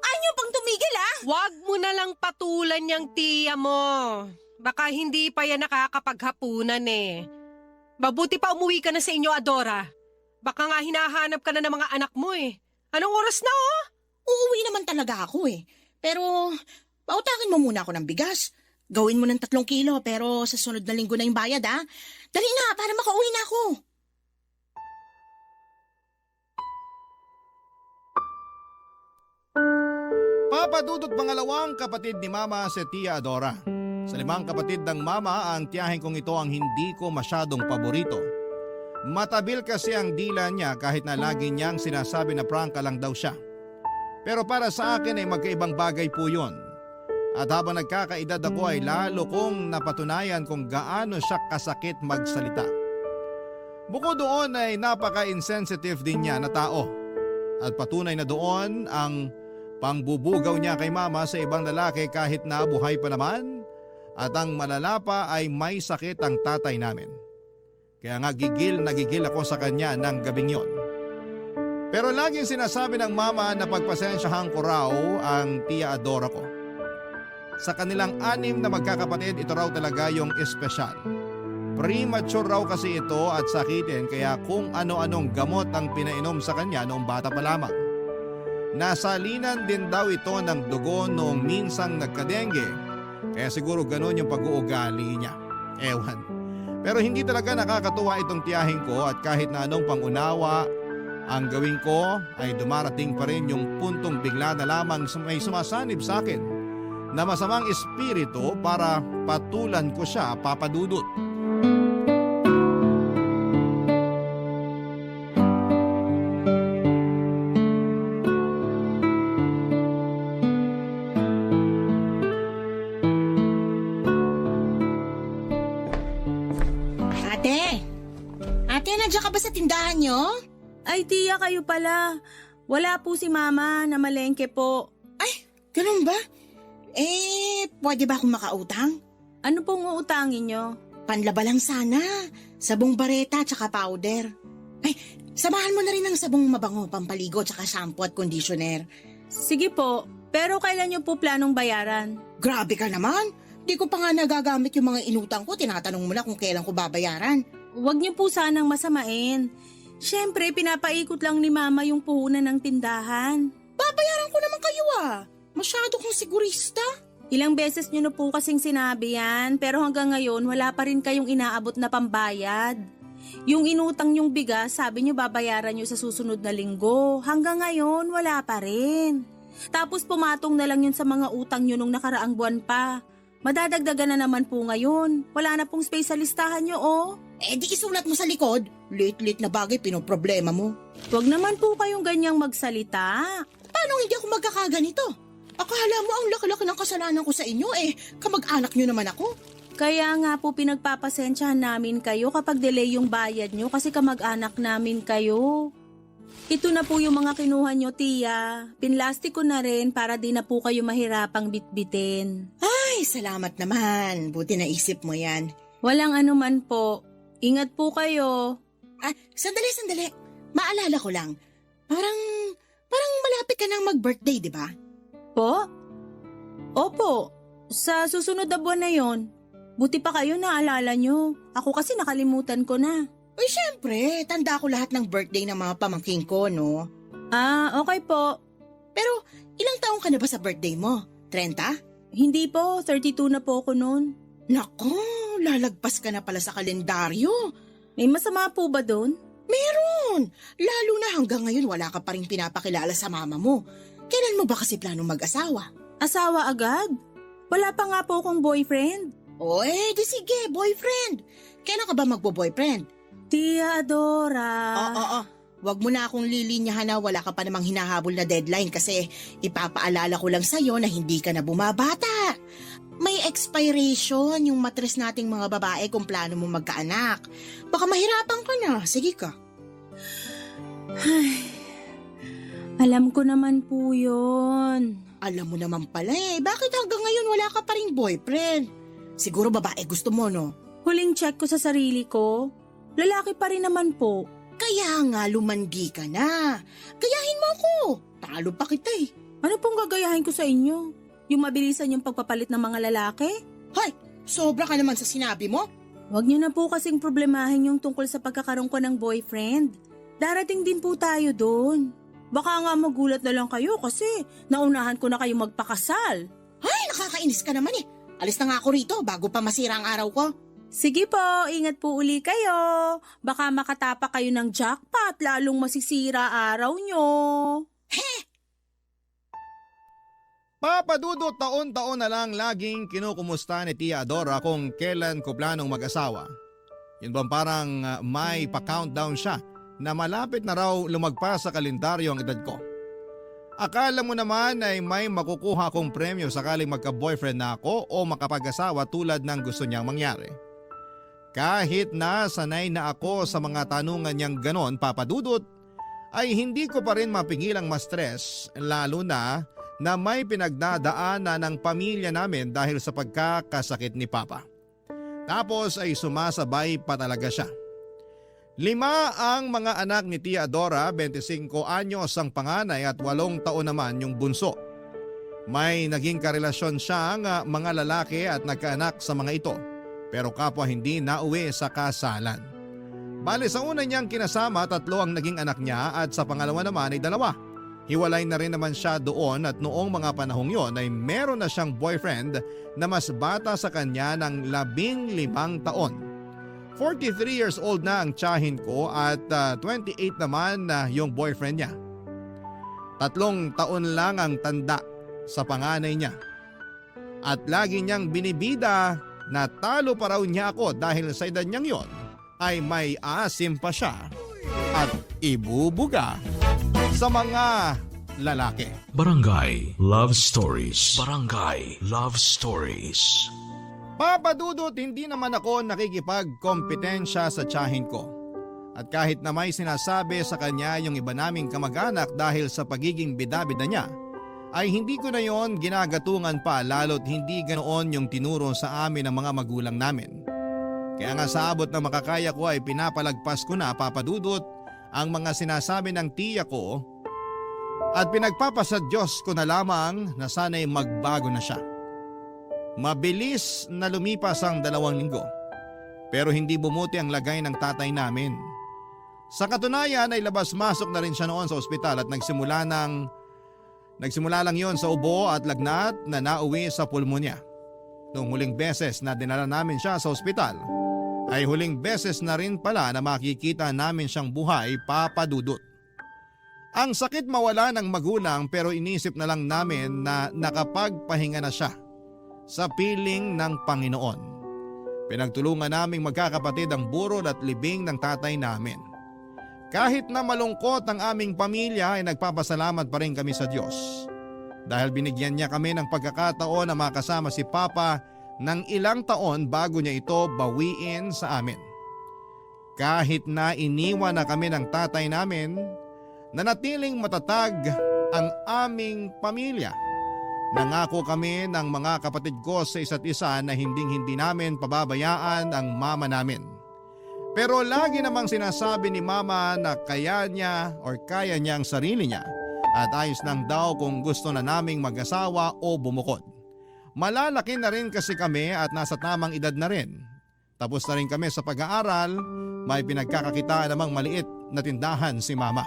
[SPEAKER 8] ayaw pang tumigil
[SPEAKER 3] Wag mo na lang patulan yung tiya mo. Baka hindi pa yan nakakapaghapunan Mabuti pa umuwi ka na sa inyo, Adora. Baka nga hinahanap ka na ng mga anak mo Anong oras na
[SPEAKER 7] Uuwi naman talaga ako Pero, pautakin mo muna ako ng bigas. Gawin mo ng 3 kilo pero sa sunod na linggo na yung bayad Dali na para makauwi na ako.
[SPEAKER 1] Papa Dudut pangalawang kapatid ni Mama si Tia Adora. Sa 5 kapatid ng Mama, ang tiyahin kong ito ang hindi ko masyadong paborito. Matabil kasi ang dila niya kahit na lagi niyang sinasabi na prangka lang daw siya. Pero para sa akin ay magkaibang bagay po yun. At habang nagkakaedad ako ay lalo kong napatunayan kung gaano siya kasakit magsalita. Bukod doon ay napaka-insensitive din niya na tao. At patunay na doon ang Pangbubugaw niya kay mama sa ibang lalaki kahit na buhay pa naman at ang malala pa ay may sakit ang tatay namin. Kaya nga gigil na gigil ako sa kanya ng gabing yon. Pero laging sinasabi ng mama na pagpasensyahan ko raw ang Tia Adora ko. Sa kanilang 6 na magkakapatid, ito raw talaga yung espesyal. Premature raw kasi ito at sakitin kaya kung ano-anong gamot ang pinainom sa kanya noong bata pa lamang. Nasalinan din daw ito ng dugo noong minsang nagkadengge. Kaya siguro ganun yung pag-uugali niya. Ewan. Pero hindi talaga nakakatuwa itong tiyahin ko at kahit na anong pangunawa ang gawin ko ay dumarating pa rin yung puntong bigla na lamang may sumasanib sa akin na masamang espiritu para patulan ko siya, Papa Dudut.
[SPEAKER 7] Ate, nandiyan ka ba sa tindahan nyo?
[SPEAKER 8] Ay, tiya, kayo pala. Wala po si mama, namalengke po.
[SPEAKER 7] Ganun ba? Pwede ba akong makautang?
[SPEAKER 8] Ano pong uutangin nyo?
[SPEAKER 7] Panlaba lang sana. Sabong bareta tsaka powder. Samahan mo na rin ng sabong mabango, pampaligo tsaka shampoo at conditioner.
[SPEAKER 8] Sige po, pero kailan nyo po planong bayaran?
[SPEAKER 7] Grabe ka naman. Di ko pa nga nagagamit yung mga inutang ko. Tinatanong mo na kung kailan ko babayaran.
[SPEAKER 8] Huwag niyo po sanang masamain. Siyempre, pinapaikot lang ni mama yung puhunan ng tindahan.
[SPEAKER 7] Babayaran ko naman kayo Masyado kong sigurista.
[SPEAKER 8] Ilang beses niyo na po kasing sinabi yan, pero hanggang ngayon wala pa rin kayong inaabot na pambayad. Yung inutang yung bigas, sabi niyo babayaran niyo sa susunod na linggo. Hanggang ngayon, wala pa rin. Tapos pumatong na lang yun sa mga utang niyo nung nakaraang buwan pa. Madadagdagan na naman po ngayon. Wala na pong space sa listahan niyo,
[SPEAKER 7] Di isulat mo sa likod. Late-late na bagay pinoproblema mo.
[SPEAKER 8] Huwag naman po kayong ganyang magsalita.
[SPEAKER 7] Paano hindi ako magkakaganito? Akala mo ang laki-laki ng kasalanan ko sa inyo kamag-anak nyo naman ako.
[SPEAKER 8] Kaya nga po pinagpapasensyahan namin kayo kapag delay yung bayad nyo kasi kamag-anak namin kayo. Ito na po yung mga kinuha nyo, tiya. Pinlastik ko na rin para di na po kayo mahirapang bitbitin.
[SPEAKER 7] Ay, salamat naman. Buti naisip mo yan.
[SPEAKER 8] Walang anuman po. Ingat po kayo.
[SPEAKER 7] Sandali. Maalala ko lang. Parang malapit ka nang mag-birthday, di ba?
[SPEAKER 8] Po? Opo. Sa susunod na buwan na yon. Buti pa kayo naalala nyo. Ako kasi nakalimutan ko na.
[SPEAKER 7] Uy, syempre. Tanda ko lahat ng birthday ng mga pamangking ko, no?
[SPEAKER 8] Okay po.
[SPEAKER 7] Pero, ilang taong ka na ba sa birthday mo? 30?
[SPEAKER 8] Hindi po. 32 na po ako noon.
[SPEAKER 7] Nako, lalagpas ka na pala sa kalendaryo.
[SPEAKER 8] May masama po ba doon?
[SPEAKER 7] Meron. Lalo na hanggang ngayon wala ka pa rin pinapakilala sa mama mo. Kailan mo ba kasi planong mag-asawa?
[SPEAKER 8] Asawa agad? Wala pa nga po akong boyfriend.
[SPEAKER 7] Di sige, boyfriend. Kailan ka ba magbo-boyfriend?
[SPEAKER 8] Tia Adora.
[SPEAKER 7] Wag mo na akong lilinyahan na wala ka pa namang hinahabol na deadline kasi ipapaalala ko lang sa'yo na hindi ka na bumabata. May expiration yung matres nating mga babae kung plano mo magkaanak. Baka mahirapan ka na. Sige ka.
[SPEAKER 8] Alam ko naman po yun.
[SPEAKER 7] Alam mo naman pala bakit hanggang ngayon wala ka pa ring boyfriend? Siguro babae gusto mo, no?
[SPEAKER 8] Huling check ko sa sarili ko, lalaki pa rin naman po.
[SPEAKER 7] Kaya nga lumandi ka na. Gayahin mo ako. Talo pa kita
[SPEAKER 8] Ano pong gagayahin ko sa inyo? Yung mabilisan yung pagpapalit ng mga lalaki?
[SPEAKER 7] Hay, sobra ka naman sa sinabi mo.
[SPEAKER 8] Huwag niyo na po kasing problemahin yung tungkol sa pagkakaroon ko ng boyfriend. Darating din po tayo doon. Baka nga magulat na lang kayo kasi naunahan ko na kayo magpakasal.
[SPEAKER 7] Ay, nakakainis ka naman Alis na nga ako rito bago pa masira ang araw ko.
[SPEAKER 8] Sige po, ingat po uli kayo. Baka makatapa kayo ng jackpot lalong masisira araw nyo.
[SPEAKER 1] Papa Dudut, taon-taon na lang laging kinukumusta ni Tia Adora kung kailan ko planong mag-asawa. Yun bang parang may pa-countdown siya na malapit na raw lumagpas sa kalendaryo ang edad ko. Akala mo naman ay may makukuha akong premyo sakaling magka-boyfriend na ako o makapag-asawa tulad ng gusto niyang mangyari. Kahit na sanay na ako sa mga tanungan niyang ganon, Papa Dudut, ay hindi ko pa rin mapigilang ma-stress lalo na na may pinagdadaanan ng pamilya namin dahil sa pagkakasakit ni Papa. Tapos ay sumasabay pa talaga siya. 5 ang mga anak ni Tia Dora, 25 anyos ang panganay at 8 taon naman yung bunso. May naging karelasyon siyang mga lalaki at nagkaanak sa mga ito, pero kapwa hindi nauwi sa kasalan. Bale sa una niyang kinasama, 3 ang naging anak niya at sa pangalawa naman ay 2. Hiwalay na rin naman siya doon at noong mga panahong yon ay meron na siyang boyfriend na mas bata sa kanya ng 15 taon. 43 years old na ang tiyahin ko at 28 naman na yung boyfriend niya. 3 taon lang ang tanda sa panganay niya. At lagi niyang binibida na talo pa raw niya ako dahil sa edad niyang yon ay may asim pa siya at ibubuga sa mga lalaki.
[SPEAKER 5] Barangay Love Stories. Barangay Love Stories.
[SPEAKER 1] Papa Dudut, hindi naman ako nakikipagkompetensya sa tiyahin ko. At kahit na may sinasabi sa kanya yung iba naming kamag-anak dahil sa pagiging bida-bida niya, ay hindi ko na yon ginagatungan pa lalo't hindi ganoon yung tinuro sa amin ng mga magulang namin. Kaya nga sa abot na makakaya ko ay pinapalagpas ko na, Papa Dudut, ang mga sinasabi ng tiya ko at pinagpapasa Diyos ko na lamang na sana'y magbago na siya. Mabilis na lumipas ang 2 linggo pero hindi bumuti ang lagay ng tatay namin. Sa katunayan ay labas-masok na rin siya noon sa ospital at nagsimula lang yon sa ubo at lagnat na nauwi sa pulmonya. Noong huling beses na dinala namin siya sa ospital, ay huling beses na rin pala na makikita namin siyang buhay, Papa Dudut. Ang sakit mawala ng magulang pero inisip na lang namin na nakapagpahinga na siya sa piling ng Panginoon. Pinagtulungan naming magkakapatid ang burol at libing ng tatay namin. Kahit na malungkot ang aming pamilya ay nagpapasalamat pa rin kami sa Diyos. Dahil binigyan niya kami ng pagkakataon na makasama si Papa ng ilang taon bago niya ito bawiin sa amin. Kahit na iniwan na kami ng tatay namin, nanatiling matatag ang aming pamilya. Nangako kami ng mga kapatid ko sa isa't isa na hindi namin pababayaan ang mama namin. Pero lagi namang sinasabi ni Mama na kaya niya ang sarili niya at ayos lang daw kung gusto na naming mag-asawa o bumukod. Malalaki na rin kasi kami at nasa tamang edad na rin. Tapos na rin kami sa pag-aaral, may pinagkakakitaan namang maliit na tindahan si Mama.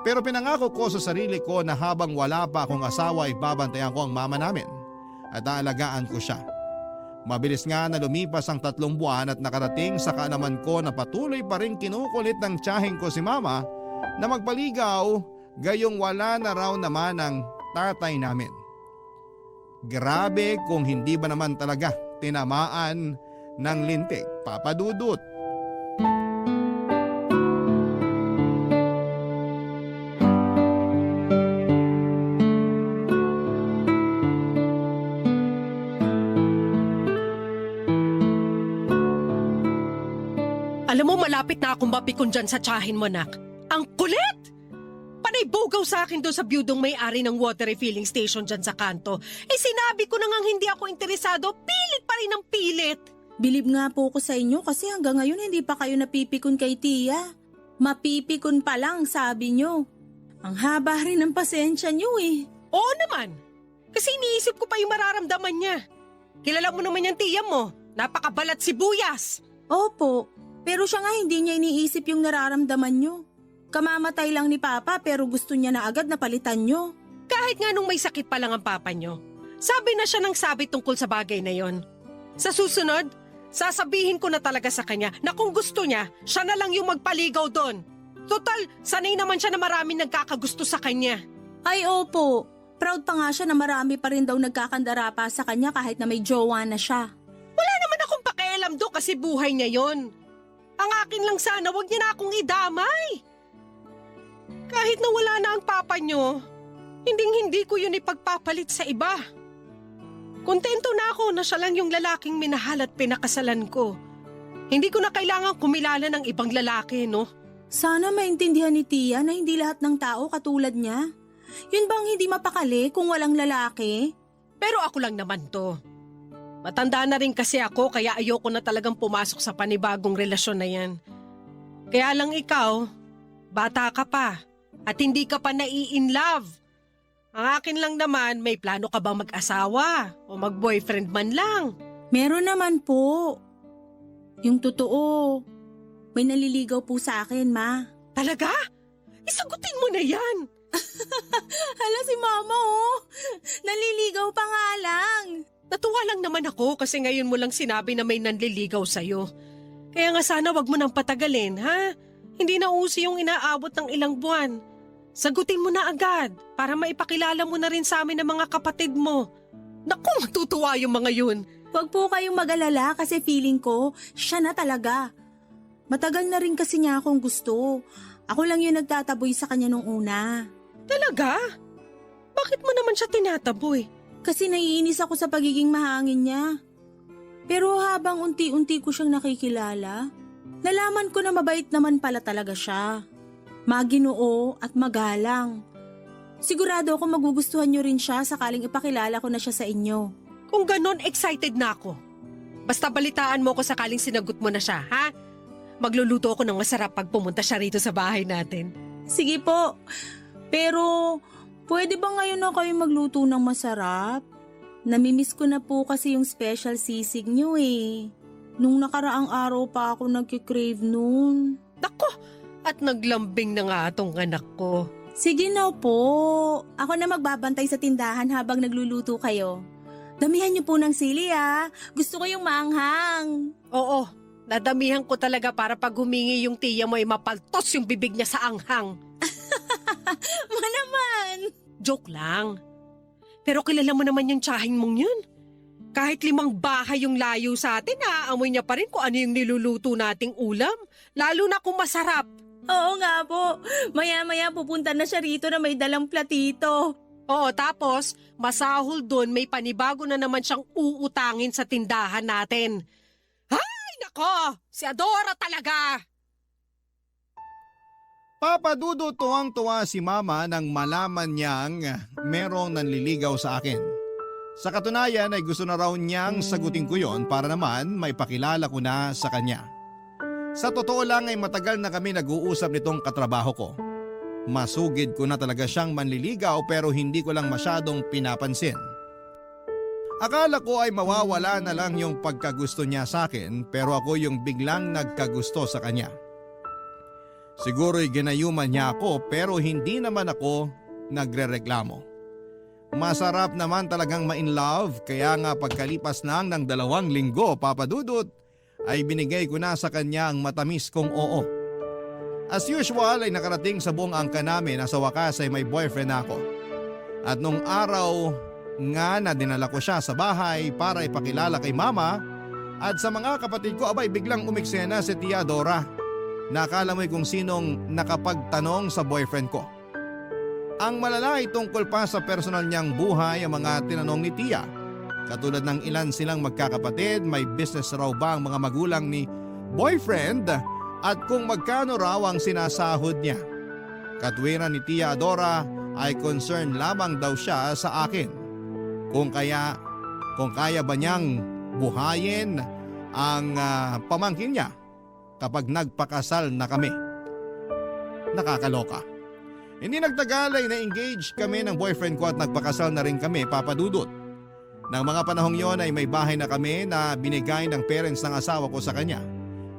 [SPEAKER 1] Pero pinangako ko sa sarili ko na habang wala pa akong asawa ay babantayan ko ang mama namin at aalagaan ko siya. Mabilis nga na lumipas ang 3 buwan at nakarating sa kaalaman ko na patuloy pa rin kinukulit ng tiyahin ko si Mama na magpaligaw gayong wala na raw naman ang tatay namin. Grabe kung hindi ba naman talaga tinamaan ng lintik, Papa Dudut.
[SPEAKER 3] Alam mo, malapit na akong mapikon dyan sa tiyahin mo, nak. Ang kulit! Panay bugaw sa akin doon sa biyudong may-ari ng water refilling station dyan sa kanto. Sinabi ko na ngang hindi ako interesado, pilit pa rin ang pilit.
[SPEAKER 8] Bilib nga po ko sa inyo kasi hanggang ngayon hindi pa kayo napipikon kay Tia. Mapipikon pa lang, sabi nyo. Ang haba rin ng pasensya nyo eh.
[SPEAKER 3] Oo naman, kasi iniisip ko pa yung mararamdaman niya. Kilala mo naman yung tiya mo, napakabalat sibuyas.
[SPEAKER 8] Opo, pero siya nga hindi niya iniisip yung nararamdaman nyo. Kamamatay lang ni Papa pero gusto niya na agad na palitan nyo.
[SPEAKER 3] Kahit nga nung may sakit pa lang ang papa nyo, sabi na siya ng sabi tungkol sa bagay na yon. Sa susunod, sasabihin ko na talaga sa kanya na kung gusto niya, siya na lang yung magpaligaw doon. Total, sanay naman siya na maraming nagkakagusto sa kanya.
[SPEAKER 8] Ay opo, proud pa nga siya na marami pa rin daw nagkakandara pa sa kanya kahit na may jowa na siya.
[SPEAKER 3] Wala naman akong pakialam doon kasi buhay niya yon. Ang akin lang sana, wag niya na akong idamay. Kahit na wala na ang papa nyo, hindi ko yun ipagpapalit sa iba. Kontento na ako na siya lang yung lalaking minahal at pinakasalan ko. Hindi ko na kailangan kumilala ng ibang lalaki, no?
[SPEAKER 8] Sana maintindihan ni Tia na hindi lahat ng tao katulad niya. Yun bang hindi mapakali kung walang lalaki?
[SPEAKER 3] Pero ako lang naman to. Matanda na rin kasi ako kaya ayoko na talagang pumasok sa panibagong relasyon na yan. Kaya lang ikaw, bata ka pa at hindi ka pa nai-in love. Ang akin lang naman, may plano ka bang mag-asawa o mag-boyfriend man lang?
[SPEAKER 8] Meron naman po. Yung totoo, may naliligaw po sa akin, Ma.
[SPEAKER 3] Talaga? Isagutin mo na yan.
[SPEAKER 8] Hala si Mama, oh. Naliligaw pa nga lang.
[SPEAKER 3] Natuwa lang naman ako kasi ngayon mo lang sinabi na may nanliligaw sa'yo. Kaya nga sana wag mo nang patagalin, ha? Hindi na uso yung inaabot ng ilang buwan. Sagutin mo na agad para maipakilala mo na rin sa amin ng mga kapatid mo. Naku, matutuwa yung mga yun.
[SPEAKER 8] Huwag po kayong mag-alala kasi feeling ko, siya na talaga. Matagal na rin kasi niya akong gusto. Ako lang yung nagtataboy sa kanya nung una.
[SPEAKER 3] Talaga? Bakit mo naman siya tinataboy?
[SPEAKER 8] Kasi naiinis ako sa pagiging mahangin niya. Pero habang unti-unti ko siyang nakikilala, nalaman ko na mabait naman pala talaga siya. Maginoo at magalang. Sigurado ako magugustuhan niyo rin siya sakaling ipakilala ko na siya sa inyo.
[SPEAKER 3] Kung ganon, excited na ako. Basta balitaan mo ko sakaling sinagot mo na siya, ha? Magluluto ako ng masarap pag pumunta siya rito sa bahay natin.
[SPEAKER 8] Sige po. Pero, pwede ba ngayon na kayo magluto ng masarap? Namimiss ko na po kasi yung special sisig niyo eh. Nung nakaraang araw pa ako nagkikrave noon.
[SPEAKER 3] Nako, at naglambing na nga atong anak ko.
[SPEAKER 8] Sige na po. Ako na magbabantay sa tindahan habang nagluluto kayo. Damihan niyo po ng sili ah. Gusto ko yung maanghang.
[SPEAKER 3] Oo, nadamihan ko talaga para pag humingi yung tiya mo ay mapaltos yung bibig niya sa anghang.
[SPEAKER 8] Naman.
[SPEAKER 3] Joke lang. Pero kilala mo naman yung tsahing mong yun. Kahit 5 bahay yung layo sa atin, naaamoy niya pa rin kung ano yung niluluto nating ulam. Lalo na kung masarap.
[SPEAKER 8] Oo nga po. Maya-maya pupunta na siya rito na may dalang platito.
[SPEAKER 3] Oo, tapos masahol doon may panibago na naman siyang uutangin sa tindahan natin. Ay, nako! Si Adora talaga!
[SPEAKER 1] Papa Dudut, tuwang-tuwa si Mama nang malaman niyang merong nanliligaw sa akin. Sa katunayan ay gusto na raw niyang sagutin ko yon para naman may pakilala ko na sa kanya. Sa totoo lang ay matagal na kami nag-uusap nitong katrabaho ko. Masugid ko na talaga siyang manliligaw pero hindi ko lang masyadong pinapansin. Akala ko ay mawawala na lang yung pagkagusto niya sa akin pero ako yung biglang nagkagusto sa kanya. Siguro'y ginayuman niya ako pero hindi naman ako nagrereklamo. Masarap naman talagang ma-in love kaya nga pagkalipas lang ng 2 linggo, Papa Dudut, ay binigay ko na sa kanya ang matamis kong oo. As usual ay nakarating sa buong angka namin na sa wakas ay may boyfriend ako. At nung araw nga na dinala ko siya sa bahay para ipakilala kay Mama at sa mga kapatid ko abay biglang umiksena si Tia Dora. Nakala mo'y kung sinong nakapagtanong sa boyfriend ko. Ang malala ay tungkol pa sa personal niyang buhay ang mga tinanong ni Tia. Katulad ng ilan silang magkakapatid, may business raw ba ang mga magulang ni boyfriend at kung magkano raw ang sinasahod niya. Katwiran ni Tia Adora ay concern lamang daw siya sa akin. Kung kaya ba niyang buhayin ang pamangkin niya kapag nagpakasal na kami. Nakakaloka. Hindi nagtagal ay na-engage kami ng boyfriend ko at nagpakasal na rin kami, Papa Dudut. Nang mga panahong yon ay may bahay na kami na binigay ng parents ng asawa ko sa kanya.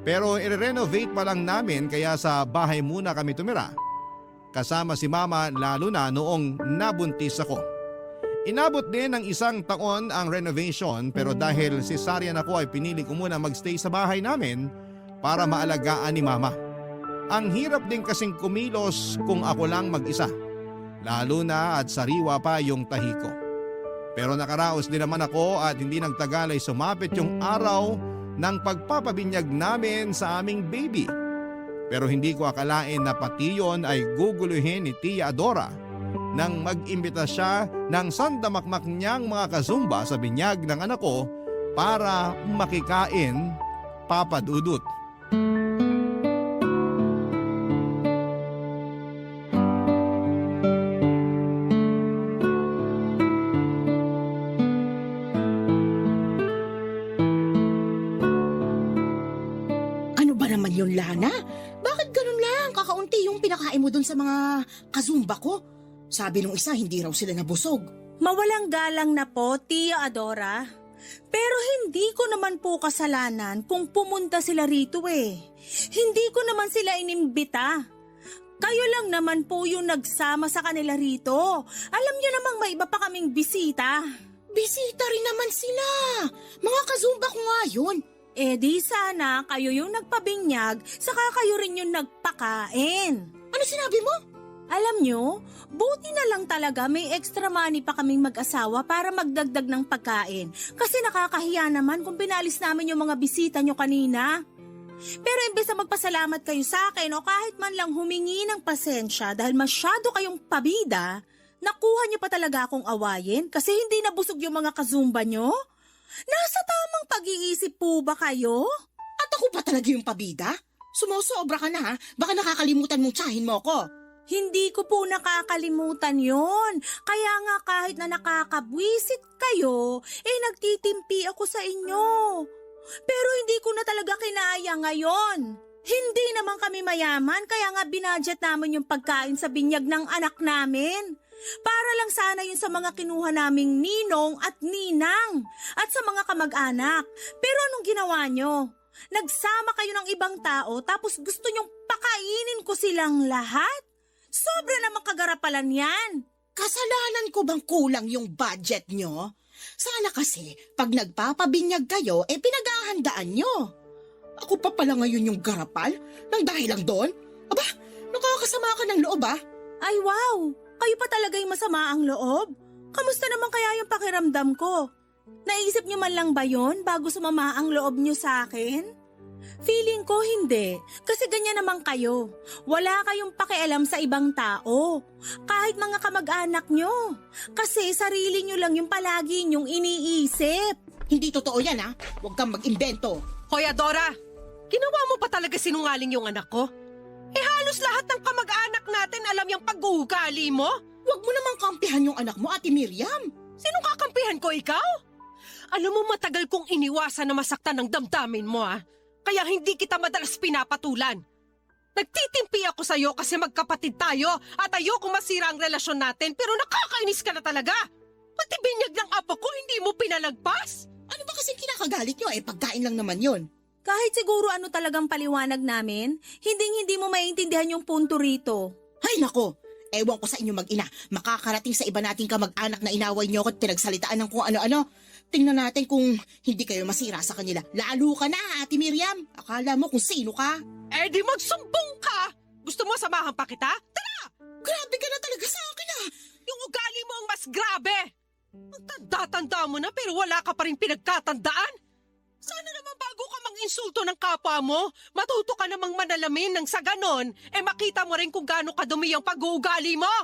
[SPEAKER 1] Pero i-renovate pa lang namin kaya sa bahay muna kami tumira. Kasama si Mama lalo na noong nabuntis ako. Inabot din ng 1 taon ang renovation pero dahil cesarean ako ay pinili ko muna magstay sa bahay namin para maalagaan ni Mama. Ang hirap din kasing kumilos kung ako lang mag-isa. Lalo na at sariwa pa yung tahi ko. Pero nakaraos din naman ako at hindi nagtagal ay sumapit yung araw ng pagpapabinyag namin sa aming baby. Pero hindi ko akalain na pati yon ay guguluhin ni Tia Adora nang mag-imbita siya ng sandamakmak niyang mga kazumba sa binyag ng anak ko para makikain, Papa Dudut.
[SPEAKER 7] ba naman yun, Lana? Bakit ganun lang? Kakaunti yung pinakain mo dun sa mga kazumba ko. Sabi nung isa, hindi raw sila nabusog.
[SPEAKER 8] Mawalang galang na po, Tia Adora. Pero hindi ko naman po kasalanan kung pumunta sila rito eh. Hindi ko naman sila inimbita. Kayo lang naman po yung nagsama sa kanila rito. Alam niyo namang may iba pa kaming bisita.
[SPEAKER 7] Bisita rin naman sila. Mga kazumba ko nga yun.
[SPEAKER 8] Eh di sana kayo yung nagpabinyag, saka kayo rin yung nagpakain.
[SPEAKER 7] Ano sinabi mo?
[SPEAKER 8] Alam nyo, buti na lang talaga may extra money pa kaming mag-asawa para magdagdag ng pagkain. Kasi nakakahiya naman kung pinalis namin yung mga bisita nyo kanina. Pero imbes na magpasalamat kayo sa akin o kahit man lang humingi ng pasensya dahil masyado kayong pabida, nakuha nyo pa talaga akong awayin kasi hindi nabusog yung mga kazumba nyo? Nasa tamang pag-iisip po ba kayo?
[SPEAKER 7] At ako pa talaga yung pabida? Sumusobra ka na ha? Baka nakakalimutan mong tsahin mo ko.
[SPEAKER 8] Hindi ko po nakakalimutan yon. Kaya nga kahit na nakakabwisit kayo, nagtitimpi ako sa inyo. Pero hindi ko na talaga kinaya ngayon. Hindi naman kami mayaman kaya nga binadget namin yung pagkain sa binyag ng anak namin. Para lang sana yun sa mga kinuha naming ninong at ninang at sa mga kamag-anak. Pero anong ginawa nyo? Nagsama kayo ng ibang tao tapos gusto nyong pakainin ko silang lahat? Sobra namang kagarapalan yan.
[SPEAKER 7] Kasalanan ko bang kulang yung budget nyo? Sana kasi, pag nagpapabinyag kayo, pinaghahandaan nyo. Ako pa pala ngayon yung garapal? Nang dahil lang doon? Aba, nakakasama ka ng loob ah.
[SPEAKER 8] Ay wow, kayo pa talaga yung masama ang loob? Kamusta naman kaya yung pakiramdam ko? Naisip nyo man lang ba yon bago sumama ang loob nyo sa akin? Feeling ko hindi, kasi ganyan naman kayo. Wala kayong pakialam sa ibang tao, kahit mga kamag-anak nyo. Kasi sarili nyo lang yung palagi nyong iniisip.
[SPEAKER 7] Hindi totoo yan ha, huwag kang mag-imbento.
[SPEAKER 3] Hoy Adora, ginawa mo pa talaga sinungaling yung anak ko? Halos lahat ng kamag-anak natin alam yung pag-uugali mo.
[SPEAKER 7] Huwag mo namang kampihan yung anak mo, Ate Miriam.
[SPEAKER 3] Sinong kakampihan ko, ikaw? Alam mo matagal kong iniwasan na masaktan ng damdamin mo Kaya hindi kita madalas pinapatulan. Nagtitimpi ako sa'yo kasi magkapatid tayo at ayoko masira ang relasyon natin pero nakakainis ka na talaga. Pati binyag ng apo ko hindi mo pinalagpas.
[SPEAKER 7] Ano ba kasing kinakagalit nyo pagkain lang naman yun.
[SPEAKER 8] Kahit siguro ano talagang paliwanag namin, hindi mo maintindihan yung punto rito.
[SPEAKER 7] Ay nako, ewan ko sa inyo mag-ina, makakarating sa iba nating kamag-anak na inaway nyo at pinagsalitaan ng kung ano-ano. Tingnan natin kung hindi kayo masira sa kanila. Lalo ka na, Ate Miriam. Akala mo kung sino ka.
[SPEAKER 3] Di magsumbong ka! Gusto mo samahan pa kita? Tara!
[SPEAKER 7] Grabe ka na talaga sa akin
[SPEAKER 3] Yung ugali mo ang mas grabe! Ang tanda-tanda mo na pero wala ka pa rin pinagkatandaan. Sana naman bago ka mang-insulto ng kapwa mo, matuto ka namang manalamin nang sa ganon, makita mo rin kung gaano kadumi ang pag-uugali mo.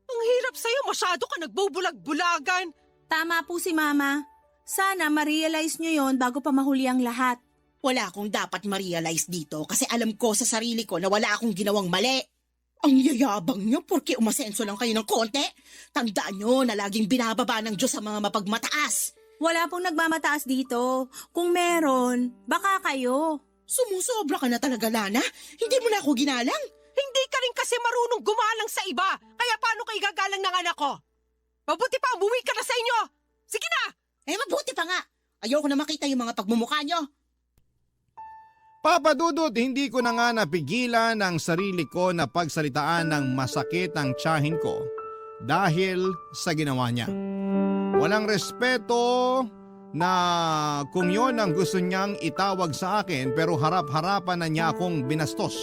[SPEAKER 3] Ang hirap sa'yo, masyado ka nagbubulag-bulagan.
[SPEAKER 8] Tama po si Mama. Sana ma-realize nyo yon bago pa mahuli ang lahat.
[SPEAKER 7] Wala akong dapat ma-realize dito kasi alam ko sa sarili ko na wala akong ginawang mali. Ang yayabang nyo porque umasenso lang kayo ng konti. Tandaan nyo na laging binababa ng Diyos sa mga mapagmataas.
[SPEAKER 8] Wala pong nagmamataas dito. Kung meron, baka kayo.
[SPEAKER 7] Sumusobra ka na talaga, Lana. Hindi mo na ako ginalang.
[SPEAKER 3] Hindi ka rin kasi marunong gumalang sa iba. Kaya paano ka igagalang ng anak ko? Mabuti pa, umuwi ka na sa inyo! Sige na!
[SPEAKER 7] Mabuti pa nga. Ayoko na makita yung mga pagmumukha nyo.
[SPEAKER 1] Papa Dudut, hindi ko na nga napigilan ang sarili ko na pagsalitaan ng masakit ang tiyahin ko dahil sa ginawa niya. Walang respeto na kung yon ang gusto niyang itawag sa akin pero harap-harapan na niya akong binastos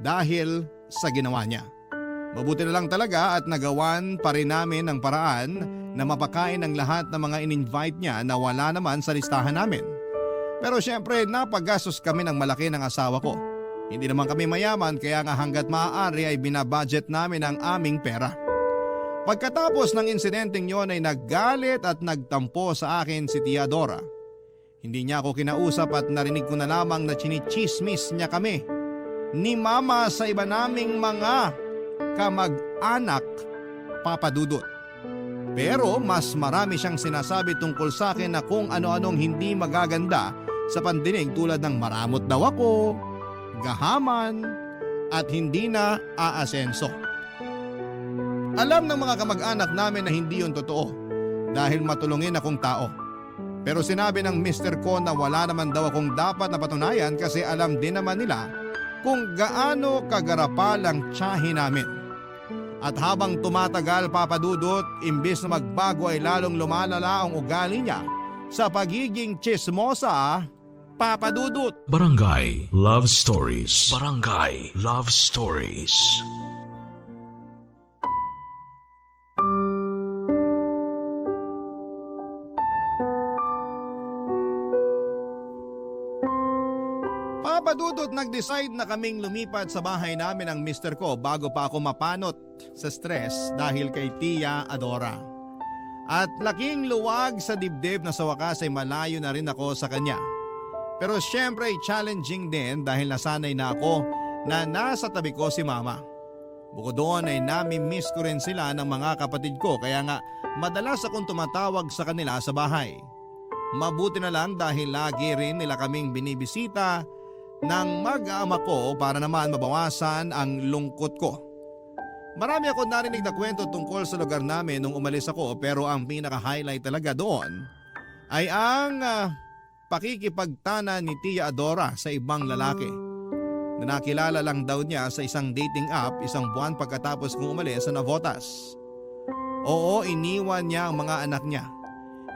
[SPEAKER 1] dahil sa ginawa niya. Mabuti na lang talaga at nagawan pa rin namin ang paraan na mapakain ang lahat ng mga in-invite niya na wala naman sa listahan namin. Pero syempre napagastos kami ng malaki ng asawa ko. Hindi naman kami mayaman kaya nga hanggat maaari ay binabudget namin ang aming pera. Pagkatapos ng insidenteng yon ay naggalit at nagtampo sa akin si Tia Dora. Hindi niya ako kinausap at narinig ko na lamang na chinichismis niya kami ni Mama sa iba naming mga kamag-anak, Papa Dudut. Pero mas marami siyang sinasabi tungkol sa akin na kung ano-anong hindi magaganda sa pandinig tulad ng maramot daw ako, gahaman at hindi na aasenso. Alam ng mga kamag-anak namin na hindi yun totoo dahil matulungin akong tao. Pero sinabi ng mister ko na wala naman daw akong dapat na patunayan kasi alam din naman nila kung gaano kagarapal ang tiyahin namin. At habang tumatagal, Papa Dudut, imbis na magbago ay lalong lumalala ang ugali niya sa pagiging tsismosa, Papa Dudut.
[SPEAKER 5] Barangay Love Stories. Barangay Love Stories.
[SPEAKER 1] Papa Dudut, nag-decide na kaming lumipat sa bahay namin ng mister ko bago pa ako mapanot sa stress dahil kay Tia Adora. At laking luwag sa dibdib na sa wakas ay malayo na rin ako sa kanya. Pero syempre challenging din dahil nasanay na ako na nasa tabi ko si Mama. Bukod doon ay nami-miss ko rin sila ng mga kapatid ko kaya nga madalas akong tumatawag sa kanila sa bahay. Mabuti na lang dahil lagi rin nila kaming binibisita ng mag-aama ko para naman mabawasan ang lungkot ko. Marami ako narinig na kwento tungkol sa lugar namin nung umalis ako pero ang pinaka-highlight talaga doon ay ang pakikipagtana ni Tia Adora sa ibang lalaki. Na nakilala lang daw niya sa isang dating app isang buwan pagkatapos kong umalis sa Navotas. Oo, iniwan niya ang mga anak niya.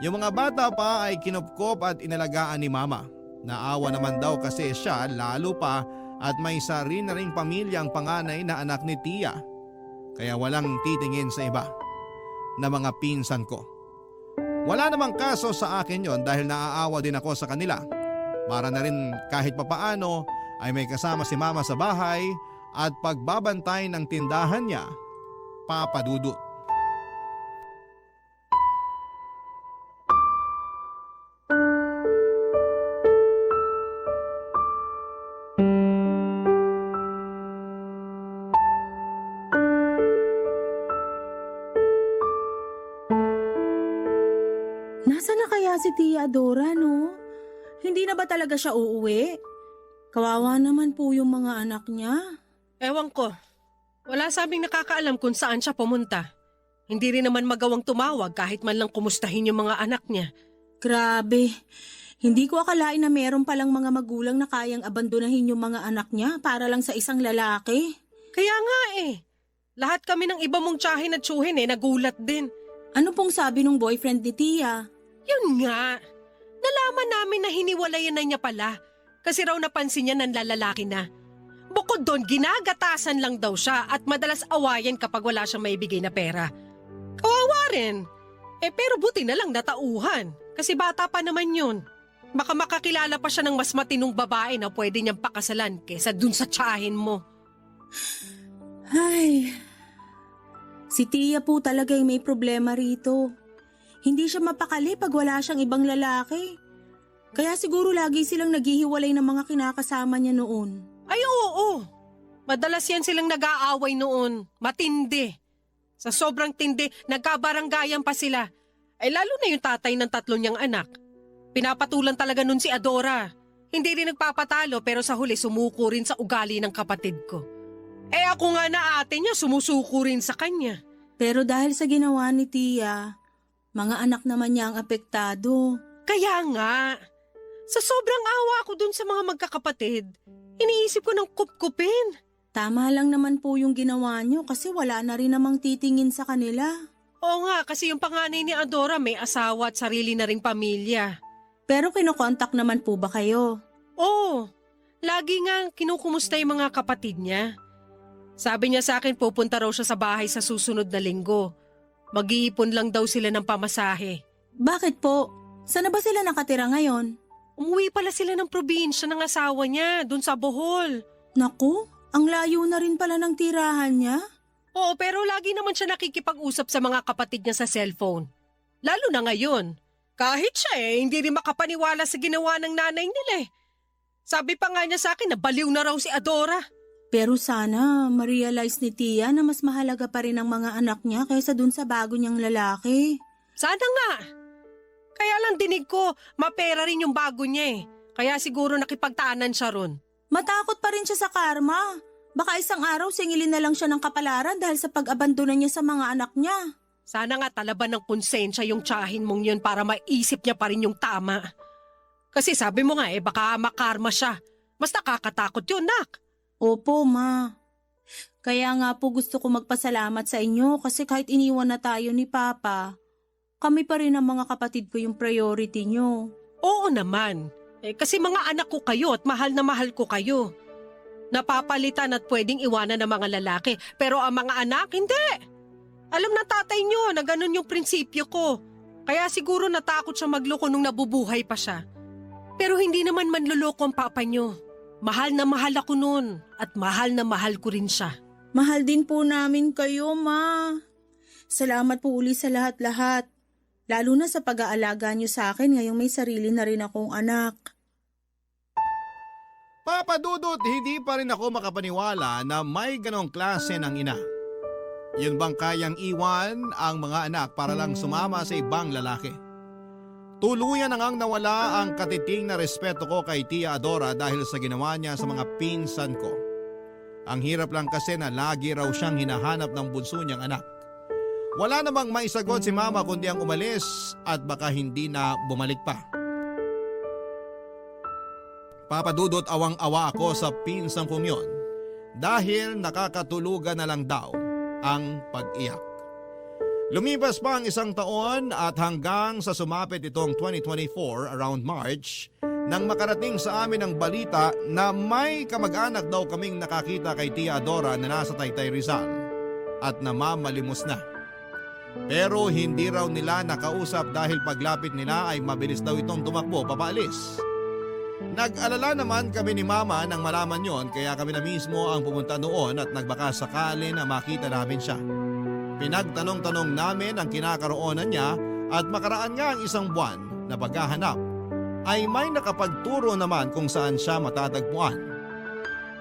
[SPEAKER 1] Yung mga bata pa ay kinupkop at inalagaan ni Mama. Naawa naman daw kasi siya lalo pa at may sarili na ring pamilya ang panganay na anak ni Tia. Kaya walang titingin sa iba na mga pinsan ko. Wala namang kaso sa akin yon dahil naaawa din ako sa kanila. Para na rin kahit papaano ay may kasama si Mama sa bahay at pagbabantay ng tindahan niya, Papa Dudut.
[SPEAKER 8] Nasaan na kaya si Tia Adora, no? Hindi na ba talaga siya uuwi? Kawawa naman po yung mga anak niya.
[SPEAKER 3] Ewan ko. Wala sabing nakakaalam kung saan siya pumunta. Hindi rin naman magawang tumawag kahit man lang kumustahin yung mga anak niya.
[SPEAKER 8] Grabe. Hindi ko akalain na meron palang mga magulang na kayang abandonahin yung mga anak niya para lang sa isang lalaki.
[SPEAKER 3] Kaya nga eh. Lahat kami ng iba mong tiyahin at tsuhin nagulat din.
[SPEAKER 8] Ano pong sabi ng boyfriend ni Tia?
[SPEAKER 3] Yun nga. Nalaman namin na hiniwalayan na niya pala. Kasi raw napansin niya nanlalalaki na. Bukod doon, ginagatasan lang daw siya at madalas awayan kapag wala siyang maibigay na pera. Kawawa rin. Pero buti na lang natauhan. Kasi bata pa naman yun. Baka makakilala pa siya ng mas matinong babae na pwede niyang pakasalan kesa dun sa tiyahin mo.
[SPEAKER 8] Ay, si Tia po talaga yung may problema rito. Hindi siya mapakali pag wala siyang ibang lalaki. Kaya siguro lagi silang naghihiwalay ng mga kinakasama niya noon.
[SPEAKER 3] Ay oo, madalas yan silang nag-aaway noon. Matindi. Sa sobrang tindi, nagkabaranggayan pa sila. Ay lalo na yung tatay ng 3 niyang anak. Pinapatulan talaga nun si Adora. Hindi rin nagpapatalo pero sa huli sumuko rin sa ugali ng kapatid ko. Ako nga na ate niya sumusuko rin sa kanya.
[SPEAKER 8] Pero dahil sa ginawa ni Tia, mga anak naman niya ang apektado.
[SPEAKER 3] Kaya nga, sa sobrang awa ko dun sa mga magkakapatid, iniisip ko ng kupkupin.
[SPEAKER 8] Tama lang naman po yung ginawa niyo kasi wala na rin namang titingin sa kanila.
[SPEAKER 3] Oo nga, kasi yung panganay ni Adora may asawa at sarili na ring pamilya.
[SPEAKER 8] Pero kinokontak naman po ba kayo?
[SPEAKER 3] Oo, lagi nga kinukumusta yung mga kapatid niya. Sabi niya sa akin pupunta raw siya sa bahay sa susunod na linggo. Mag-iipon lang daw sila ng pamasahe.
[SPEAKER 8] Bakit po? Saan na ba sila nakatira ngayon?
[SPEAKER 3] Umuwi pala sila ng probinsya ng asawa niya, dun sa Bohol.
[SPEAKER 8] Naku, ang layo na rin pala ng tirahan niya.
[SPEAKER 3] Oo, pero lagi naman siya nakikipag-usap sa mga kapatid niya sa cellphone. Lalo na ngayon. Kahit siya hindi rin makapaniwala sa ginawa ng nanay nila Sabi pa nga niya sa akin na baliw na raw si Adora.
[SPEAKER 8] Pero sana ma-realize ni Tia na mas mahalaga pa rin ang mga anak niya kaysa dun sa bago niyang lalaki.
[SPEAKER 3] Sana nga. Kaya lang dinig ko, mapera rin yung bago niya Kaya siguro nakipagtaanan siya ron.
[SPEAKER 8] Matakot pa rin siya sa karma. Baka isang araw singilin na lang siya ng kapalaran dahil sa pag-abandona niya sa mga anak niya.
[SPEAKER 3] Sana nga talaban ng konsensya yung tsahin mong yun para maisip niya pa rin yung tama. Kasi sabi mo nga baka makarma siya. Mas nakakatakot yun, nak.
[SPEAKER 8] Opo, ma. Kaya nga po gusto ko magpasalamat sa inyo kasi kahit iniwan na tayo ni Papa, kami pa rin ang mga kapatid ko yung priority nyo.
[SPEAKER 3] Oo naman. Kasi mga anak ko kayo at mahal na mahal ko kayo. Napapalitan at pwedeng iwanan ng mga lalaki. Pero ang mga anak, hindi. Alam na tatay nyo na ganun yung prinsipyo ko. Kaya siguro natakot siya magloko nung nabubuhay pa siya. Pero hindi naman manloloko ang papa nyo. Mahal na mahal ako nun at mahal na mahal ko rin siya.
[SPEAKER 8] Mahal din po namin kayo, ma. Salamat po uli sa lahat-lahat. Lalo na sa pag-aalaga nyo sa akin ngayong may sarili na rin akong anak.
[SPEAKER 1] Papa Dudut, hindi pa rin ako makapaniwala na may ganong klase ng ina. Yun bang kayang iwan ang mga anak para lang sumama sa ibang lalaki? Tuluyan na ngang nawala ang katiting na respeto ko kay Tia Adora dahil sa ginawa niya sa mga pinsan ko. Ang hirap lang kasi na lagi raw siyang hinahanap ng bunso niyang anak. Wala namang maisagot si Mama kundi ang umalis at baka hindi na bumalik pa. Papadudot, awang-awa ako sa pinsang kong yon dahil nakakatulugan na lang daw ang pag-iyak. Lumipas pa ang isang taon at hanggang sa sumapit itong 2024 around March nang makarating sa amin ang balita na may kamag-anak daw kaming nakakita kay Tia Adora na nasa Taytay Rizal at namamalimos na. Pero hindi raw nila nakausap dahil paglapit nila ay mabilis daw itong tumakbo papaalis. Nag-alala naman kami ni Mama nang malaman yon kaya kami na mismo ang pumunta noon at nagbaka sakali na makita namin siya. Pinagtanong-tanong namin ang kinakaroonan niya at makaraan nga ang isang buwan na paghahanap ay may nakapagturo naman kung saan siya matatagpuan.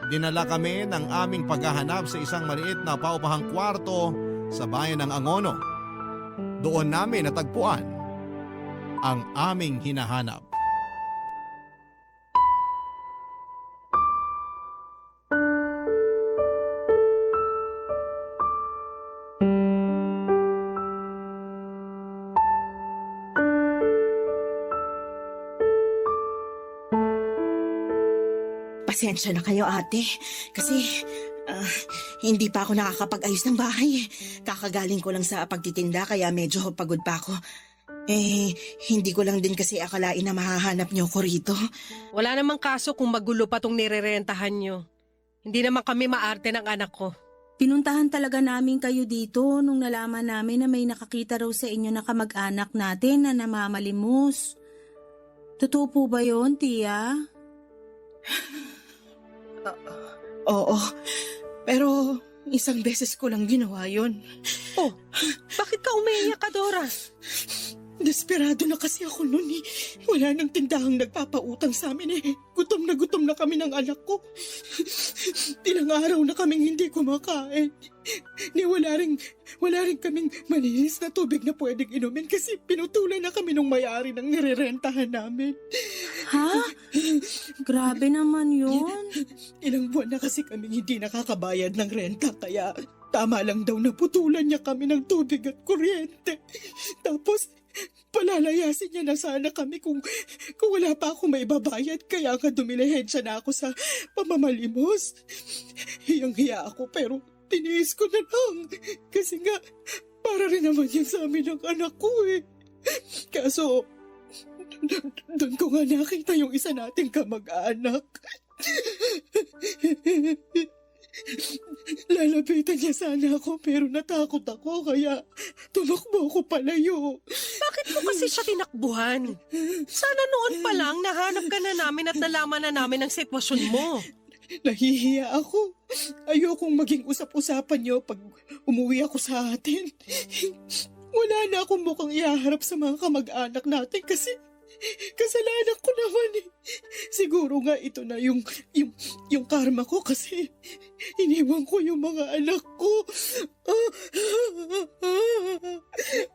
[SPEAKER 1] Dinala kami ng aming paghahanap sa isang maliit na paupahang kwarto sa bayan ng Angono. Doon namin natagpuan ang aming hinahanap.
[SPEAKER 7] Pasensya na kayo, ate. Kasi hindi pa ako nakakapag-ayos ng bahay. Kakagaling ko lang sa pagtitinda kaya medyo pagod pa ako. Hindi ko lang din kasi akalain na mahahanap niyo ko rito.
[SPEAKER 3] Wala namang kaso kung magulo pa tong nirerentahan nyo. Hindi naman kami maarte ng anak ko.
[SPEAKER 8] Pinuntahan talaga namin kayo dito nung nalaman namin na may nakakita raw sa inyo na kamag-anak natin na namamalimos. Totoo po ba yun, Tia?
[SPEAKER 7] Oo, pero isang beses ko lang ginawa yon.
[SPEAKER 3] Oh, bakit ka umiiyak, Adora?
[SPEAKER 7] Desperado na kasi ako noon eh. Wala nang tindahang nagpapautang sa amin eh. Gutom na kami ng anak ko. Ilang araw na kaming hindi kumakain. Wala rin kaming malinis na tubig na pwedeng inumin kasi pinutulan na kami nung may-ari ng nirerentahan namin.
[SPEAKER 8] Ha? Grabe naman yun.
[SPEAKER 7] Ilang buwan na kasi kaming hindi nakakabayad ng renta kaya tama lang daw na putulan niya kami ng tubig at kuryente. Tapos palalayasin niya na sana kami kung wala pa ako maibabayad kaya nga dumilihensya na ako sa pamamalimos. Hiyang-hiya ako pero tiniis ko na lang kasi nga para rin naman yan sa amin ng anak ko eh. Kaso doon ko nga nakita yung isa nating kamag-anak. Lalapitan niya sana ako pero natakot ako kaya tumakbo ako palayo.
[SPEAKER 3] Bakit mo kasi siya tinakbuhan? Sana noon pa lang nahanap ka na namin at nalaman na namin ang sitwasyon mo.
[SPEAKER 7] Nahihiya ako. Ayokong maging usap-usapan niyo pag umuwi ako sa atin. Wala na akong mukhang ihaharap sa mga kamag-anak natin kasi kasalanan ko naman eh. Siguro nga ito na yung karma ko kasi iniwan ko yung mga anak ko.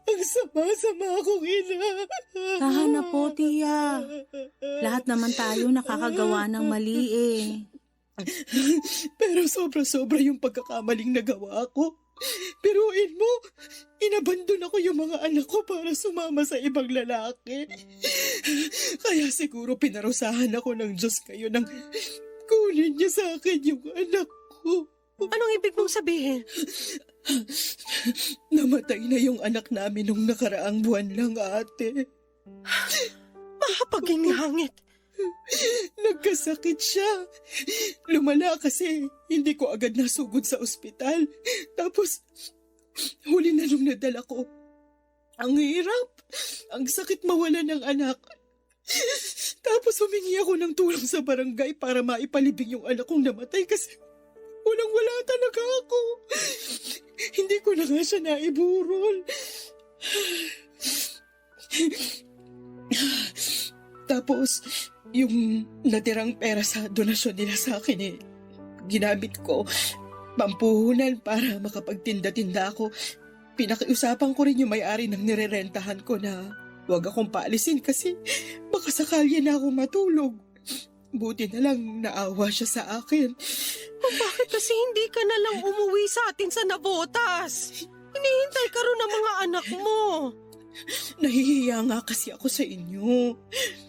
[SPEAKER 7] Ang sama-sama akong ina.
[SPEAKER 8] Tahan na po, Tia. Lahat naman tayo nakakagawa ng mali eh.
[SPEAKER 7] Pero sobra-sobra yung pagkakamaling nagawa ko. Biruin mo, inabandon ako yung mga anak ko para sumama sa ibang lalaki. Kaya siguro pinarusahan ako ng Diyos kayo nang kunin niya sa akin yung anak ko.
[SPEAKER 3] Anong ibig mong sabihin?
[SPEAKER 7] Namatay na yung anak namin nung nakaraang buwan lang, ate.
[SPEAKER 3] Mahapaginghangit.
[SPEAKER 7] Nagkasakit siya. Lumala kasi hindi ko agad nasugod sa ospital. Tapos, huli na nung nadala ko. Ang hirap. Ang sakit mawala ng anak. Tapos humingi ako ng tulong sa barangay para maipalibing yung anak kong namatay kasi walang-wala talaga ako. Hindi ko na nga siya naiburol. Tapos, yung natirang pera sa donasyon nila sa akin ginamit ko pampuhunan para makapagtinda-tinda ako. Pinakiusapan ko rin yung may-ari ng nirerentahan ko na huwag akong paalisin kasi baka sakali na ako matulog. Buti na lang naawa siya sa akin.
[SPEAKER 3] Bakit kasi hindi ka na lang umuwi sa atin sa Navotas? Hinihintay ka rin ng mga anak mo.
[SPEAKER 7] Nahihiya nga kasi ako sa inyo.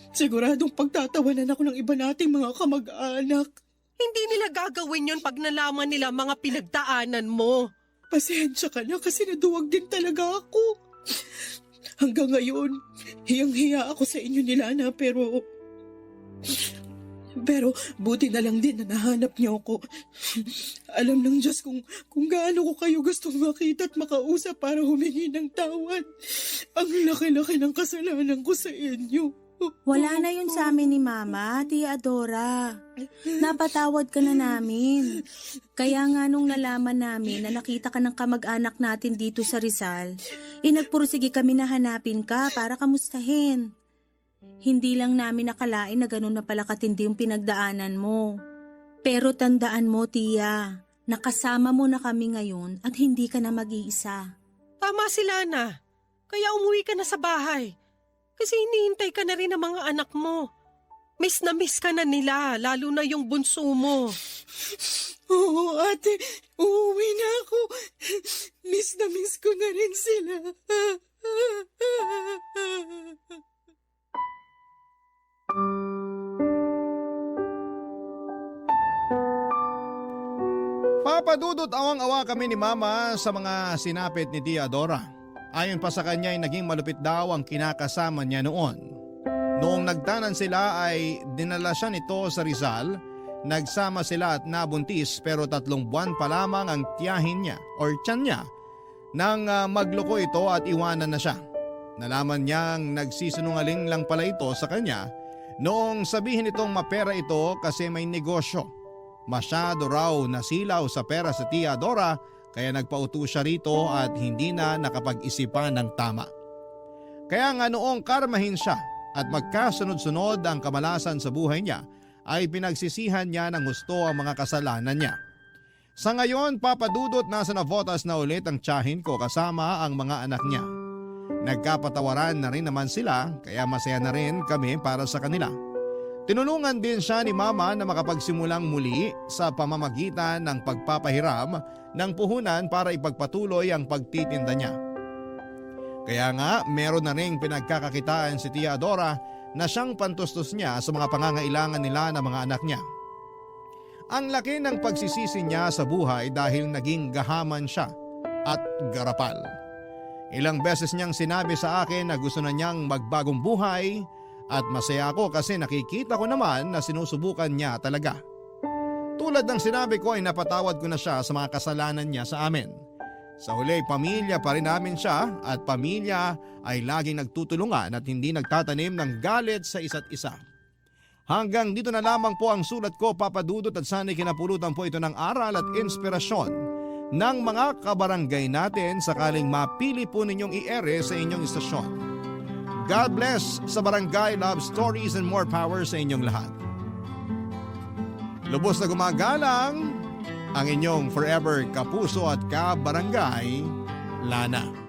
[SPEAKER 7] Siguradong pagtatawanan ako ng iba nating mga kamag-anak.
[SPEAKER 3] Hindi nila gagawin yun pag nalaman nila mga pinagdaanan mo.
[SPEAKER 7] Pasensya ka na kasi naduwag din talaga ako. Hanggang ngayon, hiyang-hiya ako sa inyo ni Lana pero buti na lang din na nahanap niyo ako. Alam ng Diyos kung gaano ko kayo gustong makita at makausap para humingi ng tawad. Ang laki-laki ng kasalanan ko sa inyo.
[SPEAKER 8] Wala na yun sa amin ni Mama, Tia Adora. Napatawad ka na namin. Kaya nga nung nalaman namin na nakita ka ng kamag-anak natin dito sa Rizal, nagpursige kami na hanapin ka para kamustahin. Hindi lang namin nakalain na ganun na pala katindi yung pinagdaanan mo. Pero tandaan mo, Tia, nakasama mo na kami ngayon at hindi ka na mag-iisa.
[SPEAKER 3] Tama si Lana. Kaya umuwi ka na sa bahay. Kasi hinihintay ka na rin ng mga anak mo. Miss na miss ka na nila, lalo na yung bunso mo.
[SPEAKER 7] Oo, ate. Uuwi na ako. Miss na miss ko na rin sila.
[SPEAKER 1] Papadudot awang-awa kami ni Mama sa mga sinapit ni Tia Dora. Ayon pa sa kanya ay naging malupit daw ang kinakasama niya noon. Noong nagtanan sila ay dinala siya nito sa Rizal, nagsama sila at nabuntis pero 3 buwan pa lamang ang tiyahin niya or tiyan niya nang magloko ito at iwanan na siya. Nalaman niyang nagsisinungaling lang pala ito sa kanya noong sabihin itong mapera ito kasi may negosyo. Masyado raw nasilaw sa pera sa Tia Dora kaya nagpauto siya rito at hindi na nakapag-isipan ng tama. Kaya nga noong karmahin siya at magkasunod-sunod ang kamalasan sa buhay niya ay pinagsisihan niya ng gusto ang mga kasalanan niya. Sa ngayon, papadudot nasa Navotas na ulit ang tiyahin ko kasama ang mga anak niya. Nagkapatawaran na rin naman sila kaya masaya na rin kami para sa kanila. Tinulungan din siya ni Mama na makapagsimulang muli sa pamamagitan ng pagpapahiram ng puhunan para ipagpatuloy ang pagtitinda niya. Kaya nga meron na ring pinagkakakitaan si Tia Dora na siyang pantustos niya sa mga pangangailangan nila ng mga anak niya. Ang laki ng pagsisisi niya sa buhay dahil naging gahaman siya at garapal. Ilang beses niyang sinabi sa akin na gusto na niyang magbagong buhay at masaya ako kasi nakikita ko naman na sinusubukan niya talaga. Tulad ng sinabi ko ay napatawad ko na siya sa mga kasalanan niya sa amin. Sa huli, pamilya pa rin namin siya at pamilya ay laging nagtutulungan at hindi nagtatanim ng galit sa isa't isa. Hanggang dito na lamang po ang sulat ko, Papadudot, at sana'y kinapulutan po ito ng aral at inspirasyon ng mga kabarangay natin sakaling mapili po ninyong i-ere sa inyong istasyon. God bless sa Barangay Love Stories and more power sa inyong lahat. Lubos na gumagalang ang inyong forever kapuso at kabarangay, Lana.